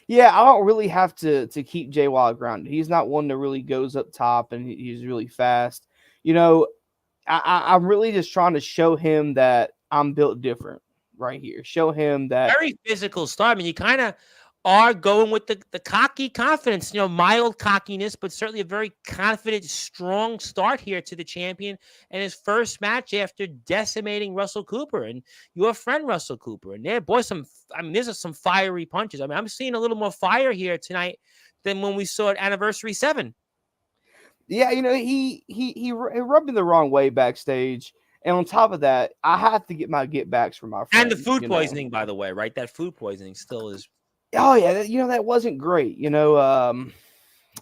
Yeah, I don't really have to keep Jay Wild grounded. He's not one that really goes up top and he's really fast. I'm really just trying to show him that I'm built different right here. Show him that very physical start. I mean, you kind of are going with the cocky confidence, mild cockiness, but certainly a very confident, strong start here to the champion and his first match after decimating Russell Cooper and your friend Russell Cooper. And there's some fiery punches. I mean, I'm seeing a little more fire here tonight than when we saw at Anniversary 7. Yeah, he rubbed me the wrong way backstage. And on top of that, I have to get my get backs from my friends. And the food poisoning, by the way, right? That food poisoning still is. Oh yeah, that wasn't great.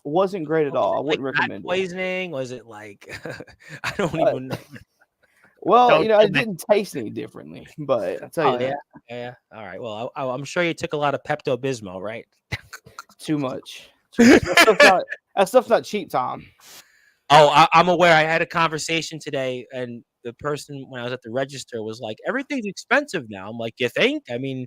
Wasn't great at all. I wouldn't recommend it. Poisoning? Was it like I don't even know. Well, it didn't taste any differently, but I'll tell you. Yeah. All right. Well, I'm sure you took a lot of Pepto-Bismol, right? Too much. That stuff's not cheap, Tom. Oh, I'm aware. I had a conversation today, and the person when I was at the register was like, "Everything's expensive now." I'm like, "You think?" I mean.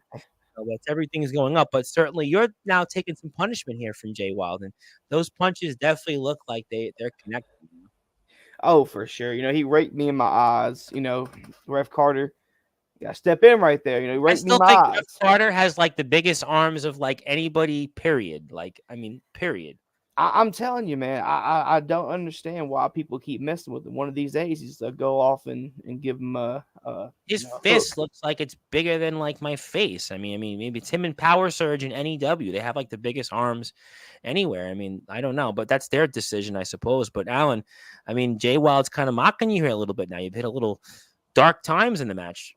Everything's going up, but certainly you're now taking some punishment here from Jay Wild, and those punches definitely look like they're connected. Oh, for sure. He raked me in my eyes. Ref Carter, got to step in right there. He raked me in my eyes. Ref Carter has like the biggest arms of like anybody. Period. Period. I'm telling you, man, I don't understand why people keep messing with him. One of these days, he's to go off and give him his fist looks like it's bigger than like my face. I mean, maybe it's him and Power Surge and NEW. They have like the biggest arms anywhere. I mean, I don't know, but that's their decision, I suppose. But Alan, I mean, Jay Wild's kind of mocking you here a little bit now. You've hit a little dark times in the match.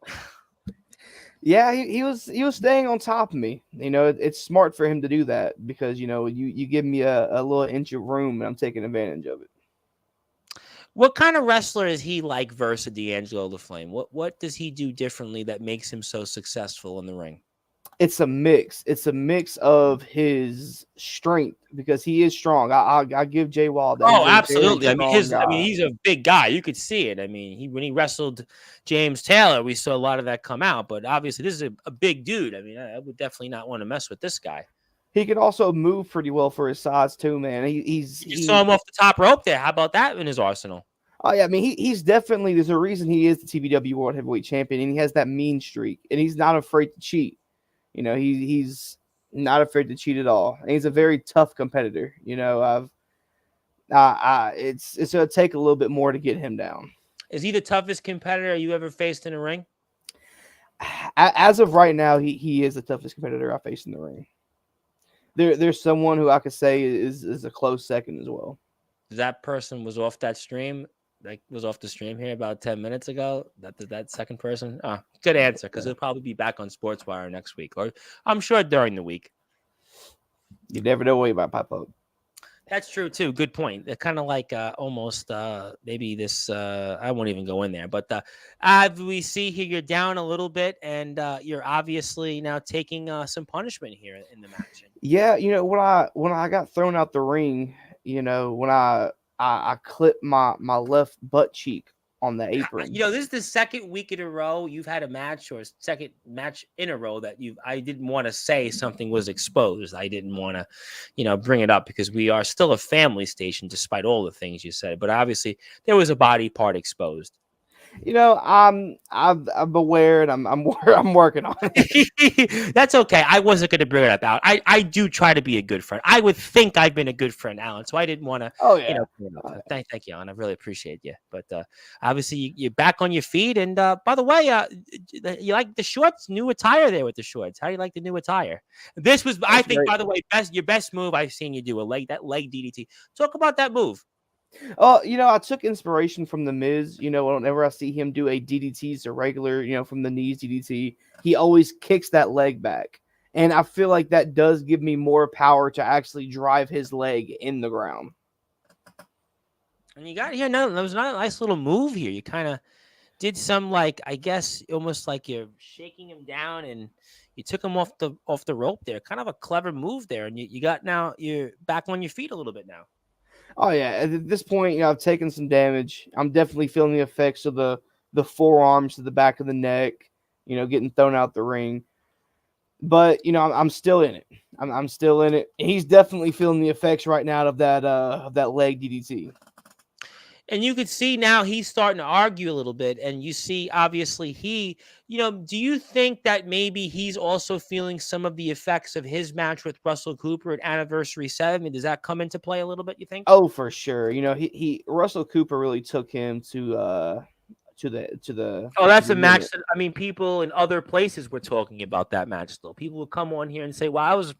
Yeah, he was staying on top of me. It's smart for him to do that because you give me a little inch of room and I'm taking advantage of it. What kind of wrestler is he like versus D'Angelo LaFlame? What does he do differently that makes him so successful in the ring? It's a mix. It's a mix of his strength because he is strong. I give Jay Wild that. Oh, absolutely. I mean, he's a big guy. You could see it. I mean, when he wrestled James Taylor, we saw a lot of that come out. But obviously, this is a big dude. I mean, I would definitely not want to mess with this guy. He can also move pretty well for his size too, man. You saw him off the top rope there. How about that in his arsenal? Oh yeah, I mean, he's definitely. There's a reason he is the TBW World Heavyweight Champion, and he has that mean streak, and he's not afraid to cheat. He's not afraid to cheat at all. And he's a very tough competitor. It's going to take a little bit more to get him down. Is he the toughest competitor you ever faced in a ring? As of right now, he is the toughest competitor I faced in the ring. There's someone who I could say is a close second as well. That person was off that stream. Was off the stream here about 10 minutes ago. That second person. Good answer, because he'll probably be back on Sportswire next week, or I'm sure during the week. You never know where you might pop up. That's true too. Good point. They're kind of like almost maybe this. I won't even go in there. But we see here you're down a little bit, and you're obviously now taking some punishment here in the match. Yeah, when I got thrown out the ring, when I clipped my left butt cheek on the apron. This is the second week in a row you've had a match, or second match in a row that I didn't want to say something was exposed. I didn't want to, bring it up because we are still a family station despite all the things you said. But obviously there was a body part exposed. I'm aware, and I'm working on it. That's okay. I wasn't going to bring it up, Alan. I do try to be a good friend. I would think I've been a good friend, Alan. So I didn't want to, Oh yeah. bring it up. So thank you, Alan. I really appreciate you. But obviously you're back on your feet. And by the way, you like the shorts? New attire there with the shorts. How do you like the new attire? This was, I think, great. by the way, your best move I've seen you do. That leg DDT. Talk about that move. Oh, I took inspiration from the Miz. Whenever I see him do a DDT, it's a regular, from the knees DDT, he always kicks that leg back. And I feel like that does give me more power to actually drive his leg in the ground. And you got here now. There was a nice little move here. You kind of did some, like, I guess almost like you're shaking him down, and you took him off the rope there. Kind of a clever move there. And you're back on your feet a little bit now. Oh yeah, at this point, I've taken some damage. I'm definitely feeling the effects of the forearms to the back of the neck, getting thrown out the ring. But I'm still in it. I'm still in it. He's definitely feeling the effects right now of that leg DDT. And you could see now he's starting to argue a little bit. And you see, obviously, do you think that maybe he's also feeling some of the effects of his match with Russell Cooper at Anniversary 7? I mean, does that come into play a little bit, you think? Oh, for sure. He Russell Cooper really took him to the. Oh, that's a match that, I mean, people in other places were talking about that match still. People would come on here and say, wow, it was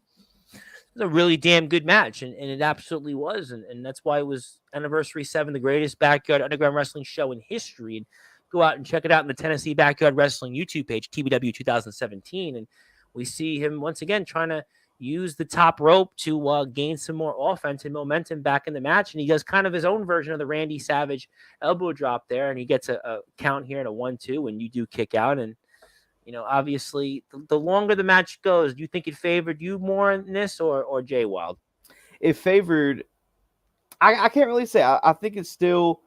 a really damn good match, and it absolutely was, and that's why it was Anniversary 7, the greatest backyard underground wrestling show in history. And go out and check it out in the Tennessee Backyard Wrestling YouTube page, TBW 2017, and we see him once again trying to use the top rope to gain some more offense and momentum back in the match, and he does kind of his own version of the Randy Savage elbow drop there, and he gets a count here and a 1-2, and you do kick out. And obviously, the longer the match goes, do you think it favored you more in this or Jay Wild? It favored. I can't really say. I think it still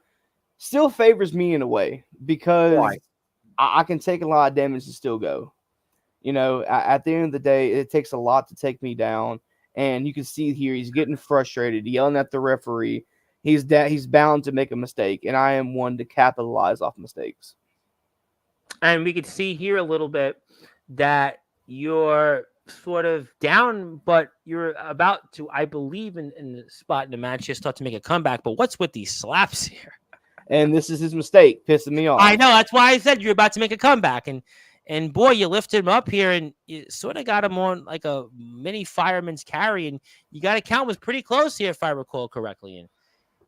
favors me in a way because I can take a lot of damage and still go. At the end of the day, it takes a lot to take me down, and you can see here he's getting frustrated, yelling at the referee. He's bound to make a mistake, and I am one to capitalize off mistakes. And we could see here a little bit that you're sort of down, but you're about to, I believe, in the spot in the match, just start to make a comeback. But what's with these slaps here? And this is his mistake, pissing me off. I know. That's why I said you're about to make a comeback. And boy, you lifted him up here, and you sort of got him on like a mini fireman's carry. And you got to count was pretty close here, if I recall correctly.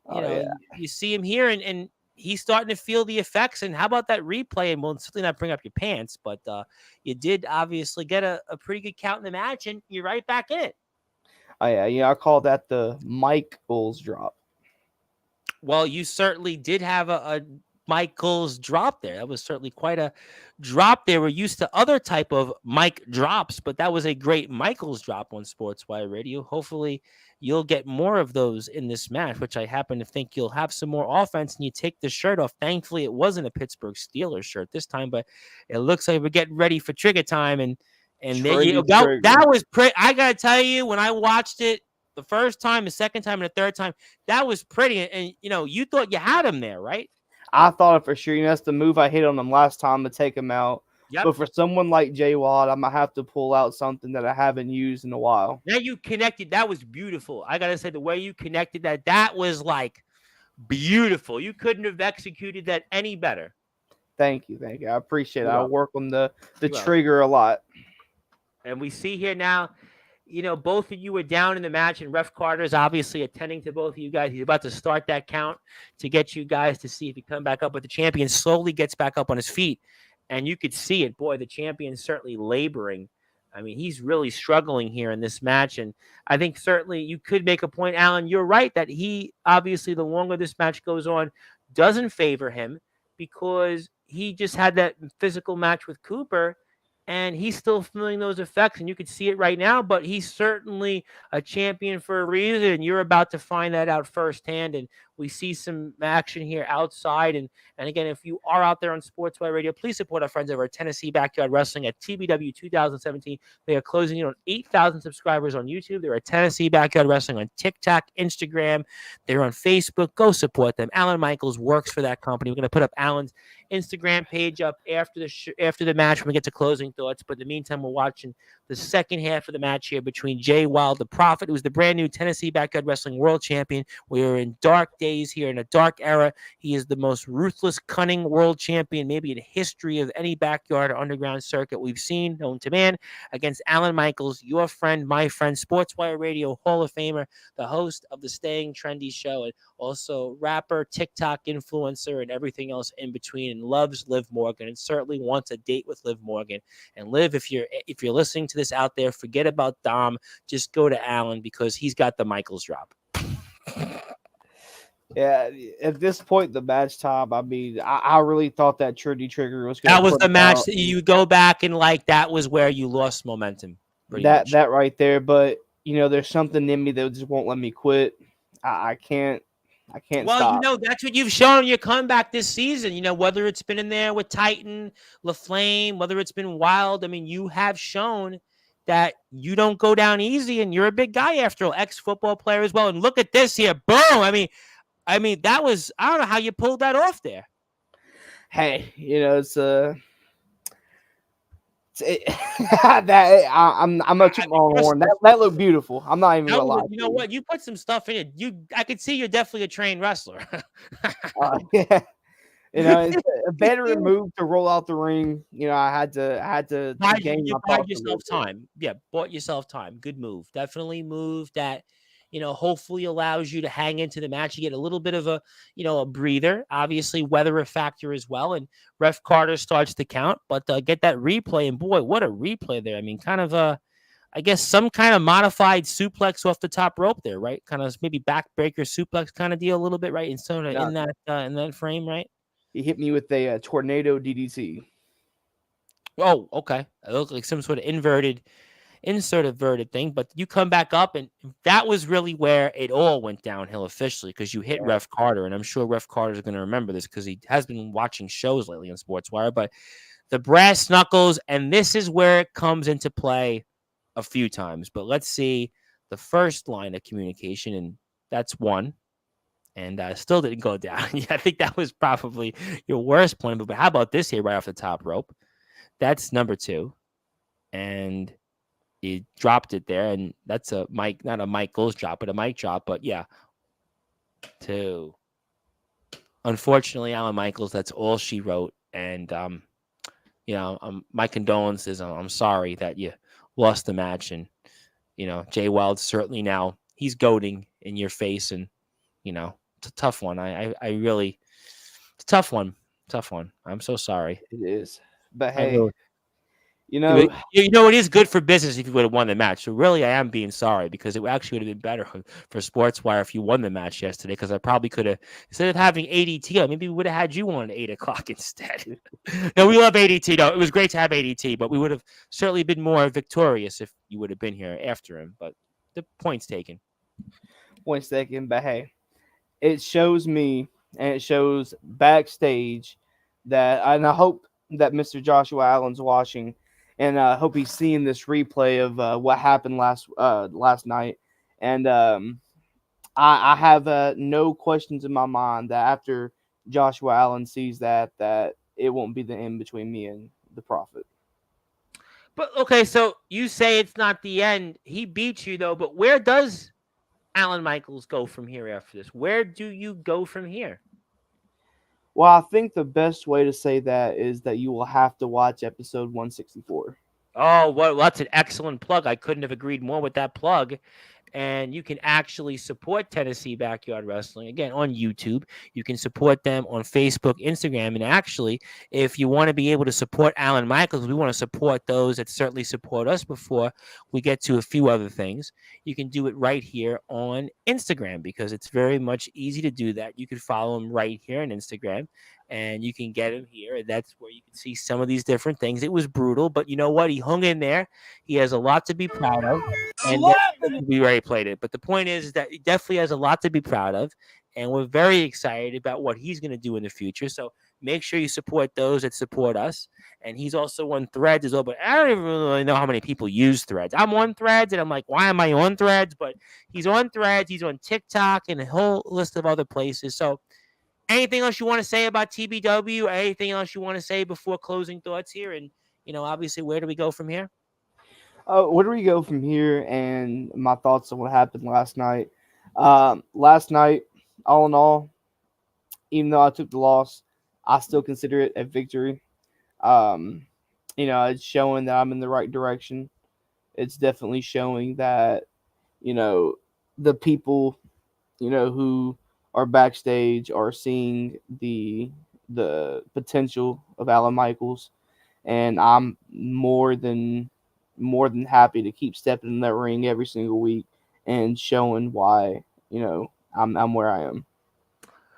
And you see him here, and he's starting to feel the effects. And how about that replay? And we'll certainly not bring up your pants, but you did obviously get a pretty good count in the match, and you're right back in it. Oh, yeah. I call that the Michaels drop. Well, you certainly did have a Michaels drop there. That was certainly quite a drop there. We're used to other type of mic drops, but that was a great Michaels drop on Sportswire Radio. Hopefully you'll get more of those in this match, which I happen to think you'll have some more offense, and you take the shirt off. Thankfully, it wasn't a Pittsburgh Steelers shirt this time, but it looks like we're getting ready for trigger time. And that was pretty. I got to tell you, when I watched it the first time, the second time, and the third time, that was pretty. And you thought you had him there, right? I thought it for sure. That's the move I hit on him last time to take him out. Yep. But for someone like Jay Watt, I'm going to have to pull out something that I haven't used in a while. Now you connected. That was beautiful. I got to say, the way you connected that was like beautiful. You couldn't have executed that any better. Thank you. I appreciate it. I work on the trigger a lot. And we see here now, both of you were down in the match, and Ref Carter's obviously attending to both of you guys. He's about to start that count to get you guys to see if he come back up. But the champion slowly gets back up on his feet, and you could see it. Boy, the champion's certainly laboring. I mean, he's really struggling here in this match, and I think certainly you could make a point, Alan. You're right that he, obviously, the longer this match goes on, doesn't favor him because he just had that physical match with Cooper, and he's still feeling those effects, and you can see it right now, but he's certainly a champion for a reason, and you're about to find that out firsthand. And we see some action here outside. And again, if you are out there on Sportswire Radio, please support our friends over at Tennessee Backyard Wrestling at TBW 2017. They are closing in on 8,000 subscribers on YouTube. They're at Tennessee Backyard Wrestling on TikTok, Instagram. They're on Facebook. Go support them. Alan Michaels works for that company. We're going to put up Alan's Instagram page up after the match when we get to closing thoughts. But in the meantime, we're watching the second half of the match here between Jay Wild, the Prophet, who's the brand new Tennessee Backyard Wrestling World Champion. We are in dark days here, in a dark era. He is the most ruthless, cunning world champion maybe in the history of any backyard or underground circuit we've seen, known to man, against Alan Michaels, your friend, my friend, Sportswire Radio Hall of Famer, the host of the Staying Trendy show, and also rapper, TikTok influencer, and everything else in between, and loves Liv Morgan and certainly wants a date with Liv Morgan. And Liv, if you're listening to this out there, forget about Dom. Just go to Alan because he's got the Michaels drop. Yeah, at this point, the match time, I mean, I really thought that Trinity Trigger was going to. That was the match that you go back and that was where you lost momentum. That right there, but there's something in me that just won't let me quit. I can't stop. That's what you've shown in your comeback this season. Whether it's been in there with Titan, LaFlame, whether it's been Wild. I mean, you have shown that you don't go down easy, and you're a big guy after all, ex-football player as well. And look at this here. Boom. I mean, that was, I don't know how you pulled that off there. Hey, it's I'm a toot my own horn. That looked beautiful. I'm not even gonna lie. You know what? You put some stuff in it. I could see you're definitely a trained wrestler. Yeah, it's a better move to roll out the ring. I had to gain my bought yourself time. Yeah, bought yourself time. Good move. Definitely move that. Hopefully allows you to hang into the match. You get a little bit of a breather. Obviously, weather a factor as well. And Ref Carter starts to count, but get that replay. And boy, what a replay there. I mean, kind of I guess some kind of modified suplex off the top rope there, right? Kind of maybe backbreaker suplex kind of deal a little bit, right? In that frame, right? He hit me with a tornado DDT. Oh, okay. It looked like some sort of inverted thing, but you come back up, and that was really where it all went downhill officially, because you hit Ref Carter, and I'm sure Ref Carter is going to remember this because he has been watching shows lately on Sportswire. But the brass knuckles, and this is where it comes into play a few times. But let's see the first line of communication, and that's one, and still didn't go down. Yeah, I think that was probably your worst point. But how about this here right off the top rope? That's number two, and he dropped it there, and that's a mic, not a Michaels drop, but a mic drop. But yeah, two. Unfortunately, Alan Michaels, that's all she wrote. And my condolences. I'm sorry that you lost the match. And Jay Wild certainly now he's goading in your face, and it's a tough one. I really, it's a tough one. I'm so sorry. It is, but hey. It is good for business if you would have won the match. So really, I am being sorry, because it actually would have been better for Sportswire if you won the match yesterday, because I probably could have, instead of having ADT, maybe we would have had you on at 8 o'clock instead. No, we love ADT. No, it was great to have ADT, but we would have certainly been more victorious if you would have been here after him. But the point's taken. But hey, it shows me, and it shows backstage that, and I hope that Mr. Joshua Allen's watching. And I hope he's seeing this replay of what happened last night. And I have no questions in my mind that after Joshua Allen sees that it won't be the end between me and the Prophet. But, okay, so you say it's not the end. He beat you, though. But where does Alan Michaels go from here after this? Where do you go from here? Well, I think the best way to say that is that you will have to watch episode 164. Oh, well, that's an excellent plug. I couldn't have agreed more with that plug. And you can actually support Tennessee Backyard Wrestling, again, on YouTube. You can support them on Facebook, Instagram. And actually, if you want to be able to support Alan Michaels, we want to support those that certainly support us before we get to a few other things. You can do it right here on Instagram, because it's very much easy to do that. You can follow him right here on Instagram, and you can get him here. That's where you can see some of these different things. It was brutal, but you know what? He hung in there. He has a lot to be proud of. And we already played it. But the point is that he definitely has a lot to be proud of. and we're very excited about what he's going to do in the future. So make sure you support those that support us. And he's also on Threads as well, but I don't even really know how many people use Threads. I'm on Threads, and I'm like, why am I on Threads? But he's on Threads, he's on TikTok, and a whole list of other places. So anything else you want to say about TBW? Anything else you want to say before closing thoughts here? And, obviously, where do we go from here? Where do we go from here? And my thoughts on what happened last night. Last night, all in all, even though I took the loss, I still consider it a victory. It's showing that I'm in the right direction. It's definitely showing that, the people, who are backstage are seeing the potential of Alan Michaels, and I'm more than happy to keep stepping in that ring every single week and showing why, I'm where I am.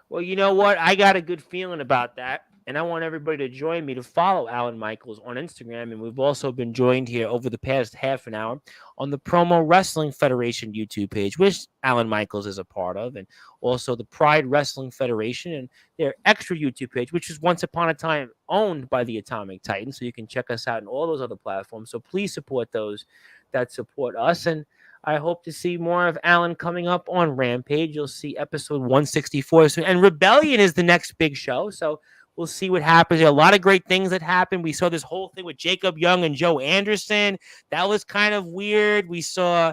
Well, you know what? I got a good feeling about that. And I want everybody to join me to follow Alan Michaels on Instagram. And we've also been joined here over the past half an hour on the Promo Wrestling Federation YouTube page, which Alan Michaels is a part of, and also the Pride Wrestling Federation and their extra YouTube page, which was once upon a time owned by the Atomic Titan. So you can check us out on all those other platforms. So please support those that support us. And I hope to see more of Alan coming up on Rampage. You'll see episode 164 soon. And Rebellion is the next big show. So we'll see what happens. There are a lot of great things that happened. We saw this whole thing with Jacob Young and Joe Anderson. That was kind of weird. We saw,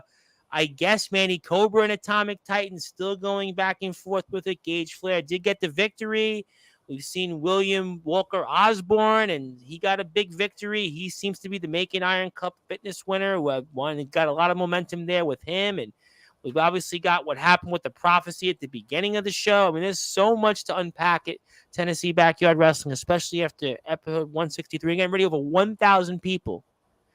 I guess, Manny Cobra and Atomic Titan still going back and forth with it. Gage Flair did get the victory. We've seen William Walker Osborne, and he got a big victory. He seems to be the Macon Iron Cup fitness winner. Got a lot of momentum there with him. And we've obviously got what happened with the prophecy at the beginning of the show. I mean, there's so much to unpack at Tennessee Backyard Wrestling, especially after episode 163. Again, already over 1,000 people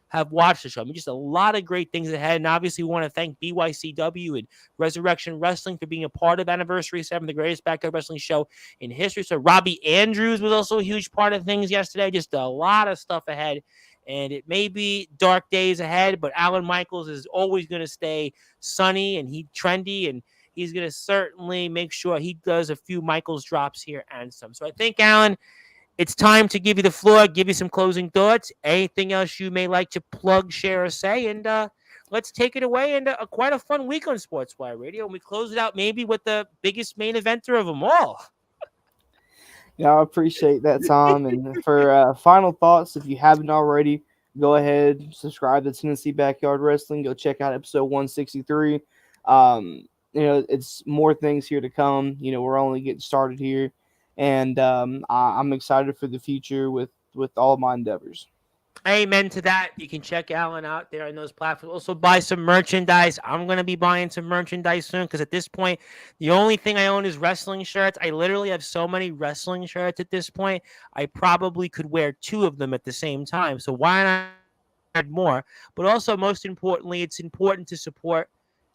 have watched the show. I mean, just a lot of great things ahead. And obviously, we want to thank BYCW and Resurrection Wrestling for being a part of Anniversary 7, the greatest backyard wrestling show in history. So Robbie Andrews was also a huge part of things yesterday. Just a lot of stuff ahead. And it may be dark days ahead, but Alan Michaels is always going to stay sunny and trendy, and he's going to certainly make sure he does a few Michaels drops here and some. So I think, Alan, it's time to give you the floor, give you some closing thoughts. Anything else you may like to plug, share, or say? And let's take it away. And quite a fun week on Sportswire Radio. And we close it out maybe with the biggest main eventer of them all. Yeah, I appreciate that, Tom. And for final thoughts, if you haven't already, go ahead, subscribe to Tennessee Backyard Wrestling. Go check out episode 163. It's more things here to come. We're only getting started here. And I'm excited for the future with all of my endeavors. Amen to that. You can check Alan out there on those platforms. Also buy some merchandise. I'm going to be buying some merchandise soon because at this point, the only thing I own is wrestling shirts. I literally have so many wrestling shirts at this point. I probably could wear 2 of them at the same time. So why not add more? But also, most importantly, it's important to support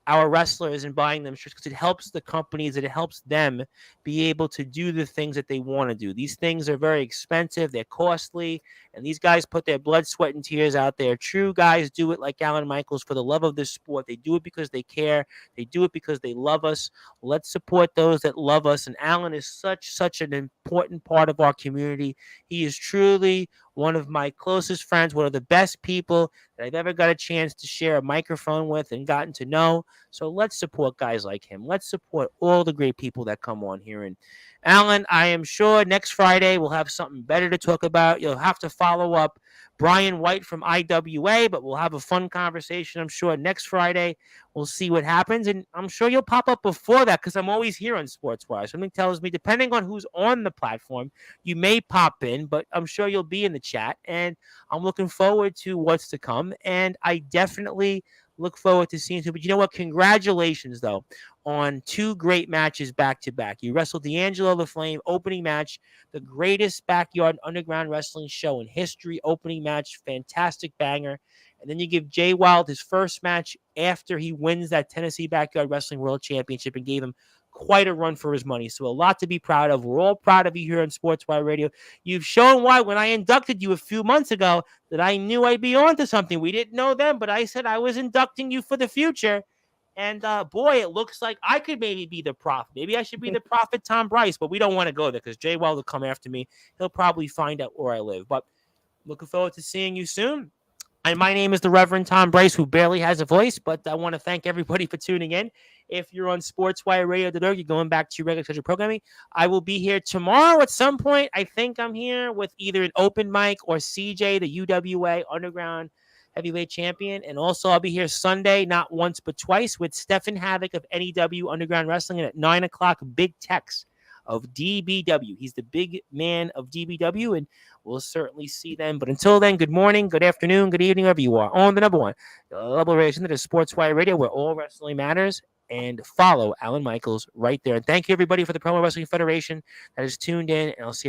our wrestlers and buying them shirts because it helps the companies and it helps them be able to do the things that they want to do. These things are very expensive, they're costly, and these guys put their blood, sweat, and tears out there. True guys do it like Alan Michaels for the love of this sport. They do it because they care. They do it because they love us. Let's support those that love us. And Alan is such an important part of our community. He is truly one of my closest friends, one of the best people that I've ever got a chance to share a microphone with and gotten to know. So let's support guys like him. Let's support all the great people that come on here. And Alan, I am sure next Friday we'll have something better to talk about. You'll have to follow up Brian White from IWA, but we'll have a fun conversation. I'm sure next Friday we'll see what happens. And I'm sure you'll pop up before that because I'm always here on Sportswire. Something tells me, depending on who's on the platform, you may pop in, but I'm sure you'll be in the chat. And I'm looking forward to what's to come. And I definitely look forward to seeing you. But you know what? Congratulations, though, on 2 great matches back-to-back. You wrestled D'Angelo the Flame, opening match, the greatest backyard underground wrestling show in history, opening match, fantastic banger. And then you give Jay Wild his first match after he wins that Tennessee Backyard Wrestling World Championship and gave him quite a run for his money. So a lot to be proud of. We're all proud of you here on Sportswire Radio. You've shown why when I inducted you a few months ago that I knew I'd be on to something. We didn't know then, but I said I was inducting you for the future. And boy, it looks like I could maybe be the prophet. Maybe I should be the prophet Tom Bryce, but we don't want to go there because Jay Well will come after me. He'll probably find out where I live. But looking forward to seeing you soon. And my name is the Reverend Tom Bryce, who barely has a voice, but I want to thank everybody for tuning in. If you're on sportswireradio.org, you're going back to your regular scheduled programming. I will be here tomorrow at some point. I think I'm here with either an open mic or CJ, the UWA Underground Heavyweight Champion. And also I'll be here Sunday, not once but twice, with Stefan Havoc of NEW Underground Wrestling. And at 9 o'clock, Big Tex of DBW. He's the big man of DBW, and we'll certainly see them. But until then, good morning, good afternoon, good evening, wherever you are. On the number one, Global Radio, that is Sportswire Radio, where all wrestling matters. And follow Alan Michaels right there. And thank you, everybody, for the Promo Wrestling Federation that is tuned in. And I'll see you.